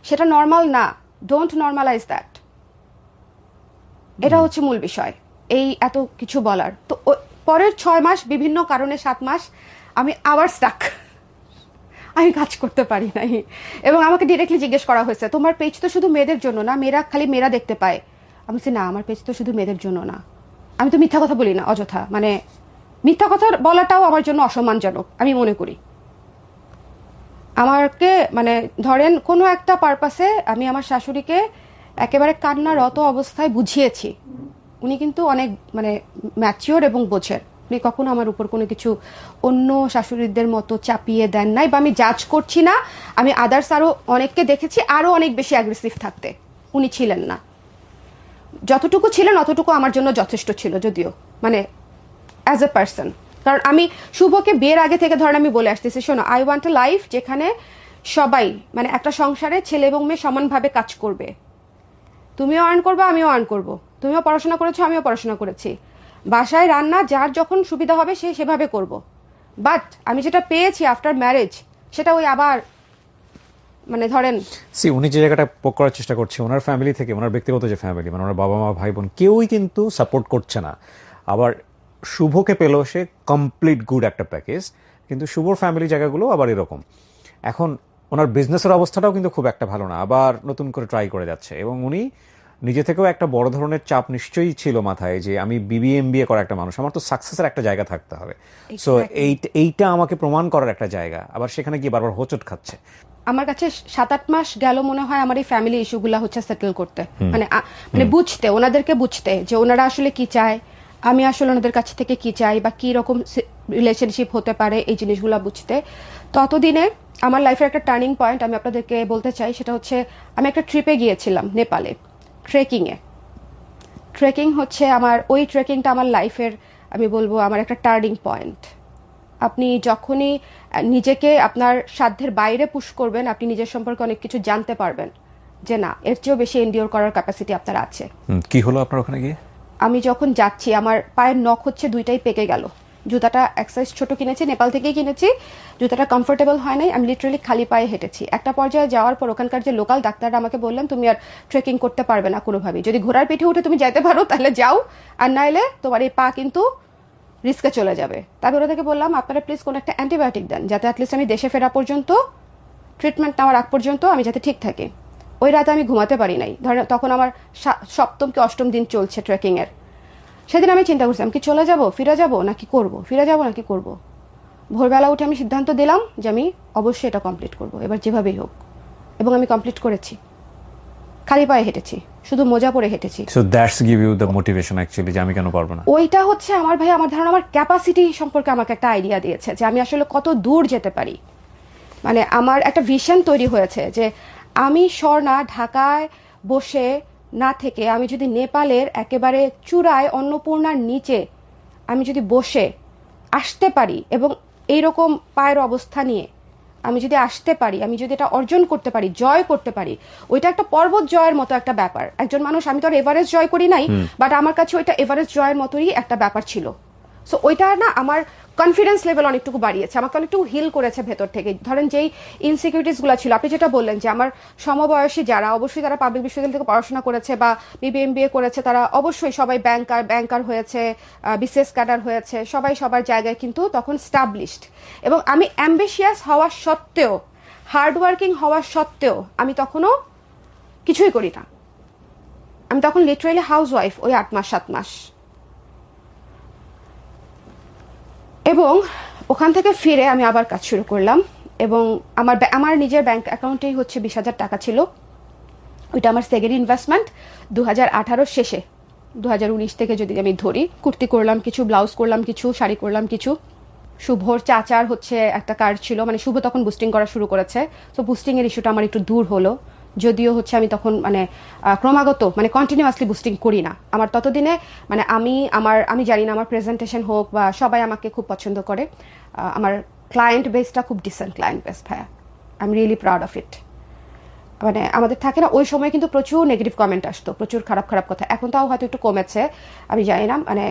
সেটা নর্মাল না। Don't normalise that. এটা হচ্ছে মূল বিষয় এই এত কিছু বলার। তো পরের 6 মাস বিভিন্ন কারণে 7 মাস আমি আবার স্টাক, আমি কাজ করতে পারি নাই। এবং আমাকে ডিরেক্টলি জিজ্ঞেস করা হয়েছে, তোমার পেজ তো শুধু মেয়েদের জন্য না, মেয়েরা দেখতে পায়? আমি বলছি না, আমার পেজ তো শুধু মেয়েদের জন্য না। আমি তো মিথ্যা কথা বলি না অযথা, মানে মিথ্যা কথা বলাটাও আমার জন্য অসম্মানজনক আমি মনে করি। আমাকে মানে ধরেন কোনো একটা পারপাসে আমি আমার শাশুড়িকে একেবারে কান্নারত অবস্থায় বুঝিয়েছি। উনি কিন্তু অনেক মানে ম্যাচিওর এবং বোঝেন। উনি কখনো আমার উপর কোনো কিছু অন্য শাশুড়িদের মতো চাপিয়ে দেন নাই, বা আমি জাজ করছি না। আমি আদার্স আরো অনেককে দেখেছি আরো অনেক বেশি অ্যাগ্রেসিভ থাকতে, উনি ছিলেন না। যতটুকু ছিলেন অতটুকু আমার জন্য যথেষ্ট ছিল, যদিও মানে অ্যাজ এ পার্সন। কারণ আমি শুভকে বিয়ের আগে থেকে ধরেন আমি বলে আসতেছি, শোনো, আই ওয়ান্ট এ লাইফ যেখানে সবাই মানে একটা সংসারে ছেলে এবং মেয়ে সমানভাবে কাজ করবে। তুমিও আর্ন করবে, আমিও আর্ন করব। তুমিও পড়াশোনা করেছো, আমিও পড়াশোনা করেছি। বাসায় রান্না যার যখন সুবিধা হবে সে সেভাবে করব। বাট আমি যেটা পেয়েছি আফটার ম্যারেজ, সেটা ওই আবার মানে ধরেন উনি যে জায়গাটা পোক করার চেষ্টা করছে, ওনার ফ্যামিলি থেকে, ওনার ব্যক্তিগত যে ফ্যামিলি, মানে ওনার বাবা মা ভাই বোন কেউই কিন্তু সাপোর্ট করছে না। আবার শুভকে পেল সে কমপ্লিট গুড একটা প্যাকেজ, কিন্তু শুভর ফ্যামিলি জায়গাগুলো আবার এরকম। এখন ওনার বিজনেসের অবস্থাটাও কিন্তু খুব একটা ভালো না, আবার নতুন করে ট্রাই করে যাচ্ছে। এবং উনি নিজে থেকেও একটা বড় ধরনের চাপ নিশ্চয়ই ছিল মাথায়, যে আমি BBA করা একটা মানুষ, আমার তো সাকসেসের একটা জায়গা থাকতে হবে। সো এইটা আমাকে প্রমাণ করার একটা জায়গা, আবার সেখানে গিয়ে বারবার হোঁচট খাচ্ছে। আমার কাছে 7-8 মাস গেল মনে হয় আমার এই ফ্যামিলি ইস্যুগুলা হচ্ছে সেটেল করতে, মানে বুঝতে, ওনাদেরকে বুঝতে যে ওনারা আসলে কি চায়, আমি আসলে ওনাদের কাছ থেকে কি চাই, বা কি রকম রিলেশনশিপ হতে পারে, এই জিনিসগুলো বুঝতে। ততদিনে আমার লাইফের একটা টার্নিং পয়েন্ট আমি আপনাদেরকে বলতে চাই, সেটা হচ্ছে আমি একটা ট্রিপে গিয়েছিলাম নেপালে, ট্রেকিং হচ্ছে আমার, ওই ট্রেকিংটা আমার লাইফের আমি বলবো আমার একটা টার্নিং পয়েন্ট। আপনি যখনই নিজেকে আপনার সাধ্যের বাইরে পুশ করবেন, আপনি নিজের সম্পর্কে অনেক কিছু জানতে পারবেন, যে না এর চেয়েও বেশি এনডিওর করার ক্যাপাসিটি আপনার আছে। কি হলো আপনার ওখানে গিয়ে? আমি যখন যাচ্ছি আমার পায়ের নখ হচ্ছে দুইটাই পেকে গেল। জুতাটা এক সাইজ ছোট কিনেছি, নেপাল থেকেই কিনেছি, জুতাটা কমফোর্টেবল হয় নাই, আমি লিটারালি খালি পায়ে হেঁটেছি। একটা পর্যায়ে যাওয়ার পর ওখানকার যে লোকাল ডাক্তাররা আমাকে বললেন তুমি আর ট্রেকিং করতে পারবে না কোনোভাবেই, যদি ঘোড়ার পিঠে উঠে তুমি যেতে পারো তাহলে যাও, আর নাইলে তোমার এই পা কিন্তু রিস্কে চলে যাবে। তারপর ওরা থেকে বললাম আপনারা প্লিজ কোনো একটা অ্যান্টিবায়োটিক দেন যাতে অ্যাটলিস্ট আমি দেশে ফেরা পর্যন্ত, ট্রিটমেন্ট নেওয়ার আগ পর্যন্ত আমি যাতে ঠিক থাকি। ওই রাতে আমি ঘুমাতে পারি নাই, ধরেন তখন আমার সপ্তম কি অষ্টম দিন চলছে ট্রেকিং এর। সেদিন আমি চিন্তা করছিলাম কি চলে যাব, ফিরে যাব নাকি করব, ফিরে যাব নাকি করব। ভোরবেলা উঠে আমি সিদ্ধান্ত দিলাম যে আমি অবশ্যই এটা কমপ্লিট করব, এবার যেভাবেই হোক। এবং আমি কমপ্লিট করেছি, খালি পায়ে হেঁটেছি, শুধু মোজা পরে হেঁটেছি। So that's give you the motivation actually যে আমি কেন পারবো না। ওইটা হচ্ছে আমার ভাই, আমার ধারণা আমার ক্যাপাসিটি সম্পর্কে আমাকে একটা আইডিয়া দিয়েছে যে আমি আসলে কত দূর যেতে পারি। মানে আমার একটা ভিশন তৈরি হয়েছে যে আমি স্বর্ণা ঢাকায় বসে না থেকে আমি যদি নেপালের একেবারে চূড়ায় অন্নপূর্ণার নিচে আমি যদি বসে আসতে পারি এবং এইরকম পায়ের অবস্থা নিয়ে আমি যদি আসতে পারি, আমি যদি এটা অর্জন করতে পারি, জয় করতে পারি, ওইটা একটা পর্বত জয়ের মতো একটা ব্যাপার। একজন মানুষ, আমি তো আর এভারেস্ট জয় করি নাই, বাট আমার কাছে ওইটা এভারেস্ট জয়ের মতোই একটা ব্যাপার ছিল। সো ওইটা না আমার কনফিডেন্স লেভেল অনেকটুকু বাড়িয়েছে, আমাকে অনেকটুকু হিল করেছে ভেতর থেকে। ধরেন যেই ইনসিকিউরিটিসগুলো ছিল, আপনি যেটা বললেন যে আমার সমবয়সী যারা, অবশ্যই তারা পাবলিক বিশ্ববিদ্যালয় থেকে পড়াশোনা করেছে বা বিবিএমবিএ করেছে, তারা অবশ্যই সবাই ব্যাংকার হয়েছে, বিসিএস ক্যাডার হয়েছে, সবাই সবার জায়গায় কিন্তু তখন স্টাবলিশড। এবং আমি অ্যাম্বিশিয়াস হওয়া সত্ত্বেও, হার্ডওয়ার্কিং হওয়া সত্ত্বেও আমি তখনও কিছুই করি না। আমি তখন লিটারেলি হাউস ওয়াইফ ওই 8 মাস 7 মাস। এবং ওখান থেকে ফিরে আমি আবার কাজ শুরু করলাম এবং আমার নিজের ব্যাংক অ্যাকাউন্টেই হচ্ছে 20,000 টাকা ছিল। ওইটা আমার সেকেন্ড ইনভেস্টমেন্ট 2018 শেষে, 2019 থেকে যদি আমি ধরি, কুর্তি করলাম কিছু, ব্লাউজ করলাম কিছু, শাড়ি করলাম কিছু। শুভর চাচার হচ্ছে একটা কার্ড ছিল, মানে শুভ তখন বুস্টিং করা শুরু করেছে, তো বুস্টিং এর ইস্যুটা আমার একটু দূর হলো। যদিও হচ্ছে আমি তখন মানে ক্রমাগত মানে কন্টিনিউয়াসলি বুস্টিং করি না। আমার ততদিনে মানে আমি জানি না আমার প্রেজেন্টেশন হোক বা সবাই আমাকে খুব পছন্দ করে। আমার ক্লায়েন্ট বেসটা খুব ডিসেন্ট ক্লায়েন্ট বেস ভাইয়া, I am really proud of it. মানে আমাদের থাকে না ওই সময় কিন্তু প্রচুর নেগেটিভ কমেন্ট আসতো, প্রচুর খারাপ খারাপ কথা। এখন তাও হয়তো একটু কমেছে, আমি জানি না। মানে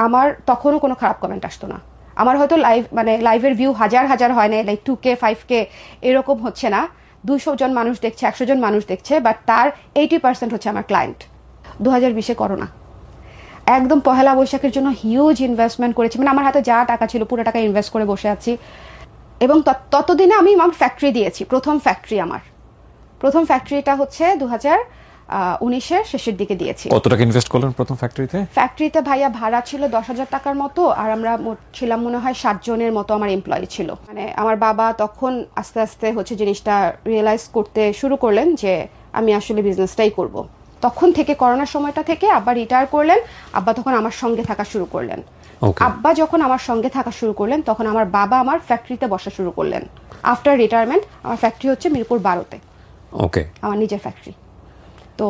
আমার তখনও কোনো খারাপ কমেন্ট আসতো না। আমার হয়তো লাইভের ভিউ হাজার হয় না, লাইক 2K 5K এরকম হচ্ছে না, 200 জন মানুষ দেখছে, 100 জন মানুষ দেখছে, বাট তার 80% হচ্ছে আমার ক্লায়েন্ট। 2020-এ করোনা, একদম পহেলা বৈশাখের জন্য হিউজ ইনভেস্টমেন্ট করেছি, মানে আমার হাতে যা টাকা ছিল পুরো টাকা ইনভেস্ট করে বসে আছি। এবং ততদিনে আমি আমার ফ্যাক্টরি দিয়েছি, প্রথম ফ্যাক্টরিটা হচ্ছে 2019-এর শেষের দিকে দিয়েছি। কত টাকা ইনভেস্ট করলেন প্রথম ফ্যাক্টরিতে? ফ্যাক্টরিতে ভাইয়া ভাড়া ছিল 10,000 টাকার মতো, আর আমরা ছিলাম মনে হয় 7 জনের মতো আমার এমপ্লয়ি ছিল। মানে আমার বাবা তখন আস্তে আস্তে হচ্ছে জিনিসটা রিয়েলাইজ করতে শুরু করলেন যে আমি আসলে বিজনেসটাই করব। তখন থেকে করোনার সময়টা থেকে আব্বা রিটায়ার করলেন, আব্বা তখন আমার সঙ্গে থাকা শুরু করলেন। আব্বা যখন আমার সঙ্গে থাকা শুরু করলেন তখন আমার বাবা আমার ফ্যাক্টরিতে বসা শুরু করলেন। আফটার রিটায়ারমেন্ট আমার ফ্যাক্টরি হচ্ছে মিরপুর 12-তে, ওকে, আমার নিজের ফ্যাক্টরি। তো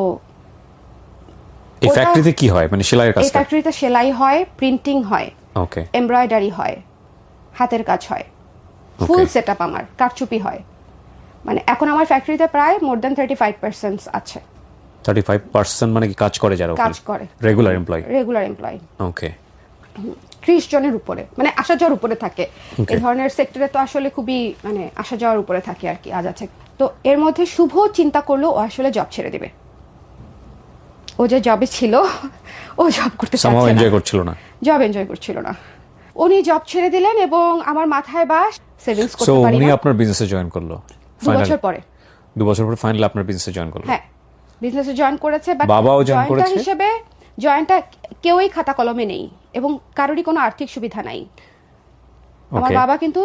এই ফ্যাক্টরিতে কি হয়, মানে সেলাইয়ের কাজ? এই ফ্যাক্টরিতে সেলাই হয়, প্রিন্টিং হয়, ওকে, এমব্রয়ডারি হয়, হাতের কাজ হয়, ফুল সেটআপ আমার, কারচুপি হয়। মানে এখন আমার ফ্যাক্টরিতে প্রায় মোর দ্যান 35% আছে। 35% মানে কি কাজ করে? যারা কাজ করে রেগুলার এমপ্লয়ি। ওকে, 30 জনের উপরে, মানে আসা যাওয়ার উপরে থাকে। এই ধরনের সেক্টরে তো আসলে খুবই মানে আসা যাওয়ার উপরে থাকে আর কি, আজ আছে। তো এর মধ্যে শুভ চিন্তা করলো ও আসলে জব ছেড়ে দিবে। ও যে জবে ছিল, ও জব করতে চাচ্ছে না, জব এনজয় করছিল না। উনি জব ছেড়ে দিলেন এবং আমার মাথায় বাস সেভিংস করতে পারি না। উনি আপনার বিজনেসে জয়েন করলো 2 বছর পরে। 2 বছর পরে ফাইনালি আপনার বিজনেসে জয়েন করলো? হ্যাঁ, বিজনেসে জয়েন করেছে, বাট বাবাও জয়েন করেছে হিসেবে জয়েনটা কেউই খাতা কলমে নেই এবং কারোরই কোনো আর্থিক সুবিধা নাই। আমার বাবা কিন্তু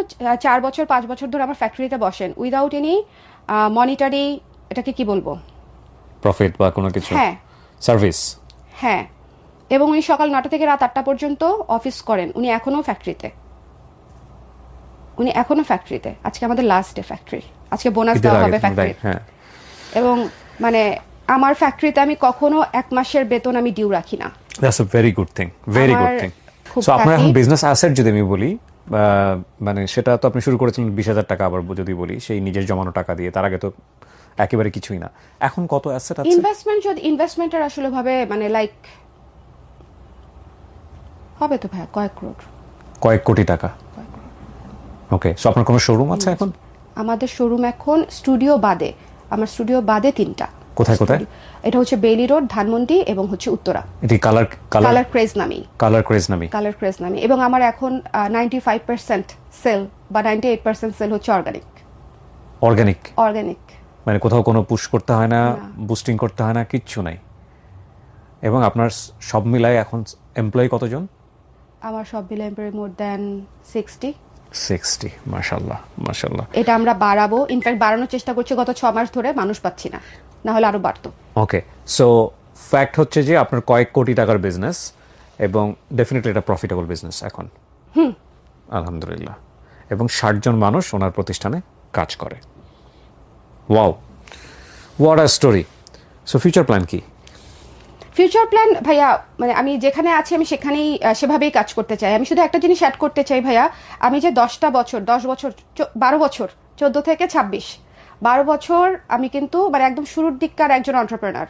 4 বছর 5 বছর ধরে আমার ফ্যাক্টরিতে বসেন উইদাউট এনি মনিটারি, এটাকে কি বলবো, প্রফিট বা কোনো কিছু, হ্যাঁ সার্ভিস। হ্যাঁ, এবং উনি সকাল 9টা থেকে রাত 8টা পর্যন্ত অফিস করেন। উনি এখনো ফ্যাক্টরিতে। আজকে আমাদের লাস্ট ডে ফ্যাক্টরি, আজকে বোনাস দেওয়া হবে ফ্যাক্টরি। এবং মানে আমার ফ্যাক্টরিতে আমি কখনো 1 মাসের বেতন আমি ডিউ রাখি না। That's a very good thing, very good thing. So আপনার এখন বিজনেস অ্যাসেট যদি আমি বলি মানে সেটা তো আপনি শুরু করেছিলেন 20,000 টাকা, আবার যদি বলি সেই নিজের জমানো টাকা দিয়ে, তার আগে তো একেবারে কিছুই না। এখন কত অ্যাসেট আছে? ইনভেস্টমেন্টের আসলে ভাবে মানে লাইক হবে তো ভাইয়া কয়েক কোটি টাকা। ওকে, সো আপনার কোনো শোরুম আছে এখন? আমাদের শোরুম এখন স্টুডিও বাদে, আমার স্টুডিও বাদে 3টা। কোথায় কোথায়? এটা হচ্ছে বেইলি রোড, ধানমন্ডি এবং হচ্ছে উত্তরা। এটি কালার কালার ক্রেজ নামি। কালার ক্রেজ নামে। কালার ক্রেজ নামি। এবং আমার এখন 95% সেল বা 98% সেল হচ্ছে অর্গানিক। অর্গানিক মানে কোথাও কোনো পুশ করতে হয় না, বুস্টিং করতে হয় না, কিচ্ছু নাই। এবং আপনার সব মিলাই এখন এমপ্লয়ি কতজন? আমার সব মিলিয়ে মোর দ্যান 60। মাশাআল্লাহ মাশাআল্লাহ। এটা আমরা বাড়াবো, ইনফ্যাক্ট বাড়ানোর চেষ্টা করছি গত 6 মাস ধরে, মানুষ পাচ্ছি না, না হলে আরো বাড়তো। ওকে, সো ফ্যাক্ট হচ্ছে যে আপনার কয়েক কোটি টাকার বিজনেস এবং ডেফিনেটলি এটা প্রফিটেবল বিজনেস এখন। আলহামদুলিল্লাহ। এবং 60 জন মানুষ ওনার প্রতিষ্ঠানে কাজ করে। Wow, what a story. So future plan কি? ফিউচার প্ল্যান ভাইয়া, মানে আমি যেখানে আছি আমি সেখানেই সেভাবেই কাজ করতে চাই। আমি শুধু একটা জিনিস অ্যাড করতে চাই ভাইয়া, আমি যে 10 বছর 12 বছর 14 থেকে 26 12 বছর আমি কিন্তু মানে একদম শুরুর দিককার একজন এন্টারপ্রেনার।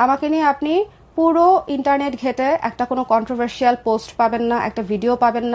আমাকে নিয়ে আপনি পুরো ইন্টারনেট ঘেটে একটা কোনো কন্ট্রোভার্সিয়াল পোস্ট পাবেন না, একটা ভিডিও পাবেন না।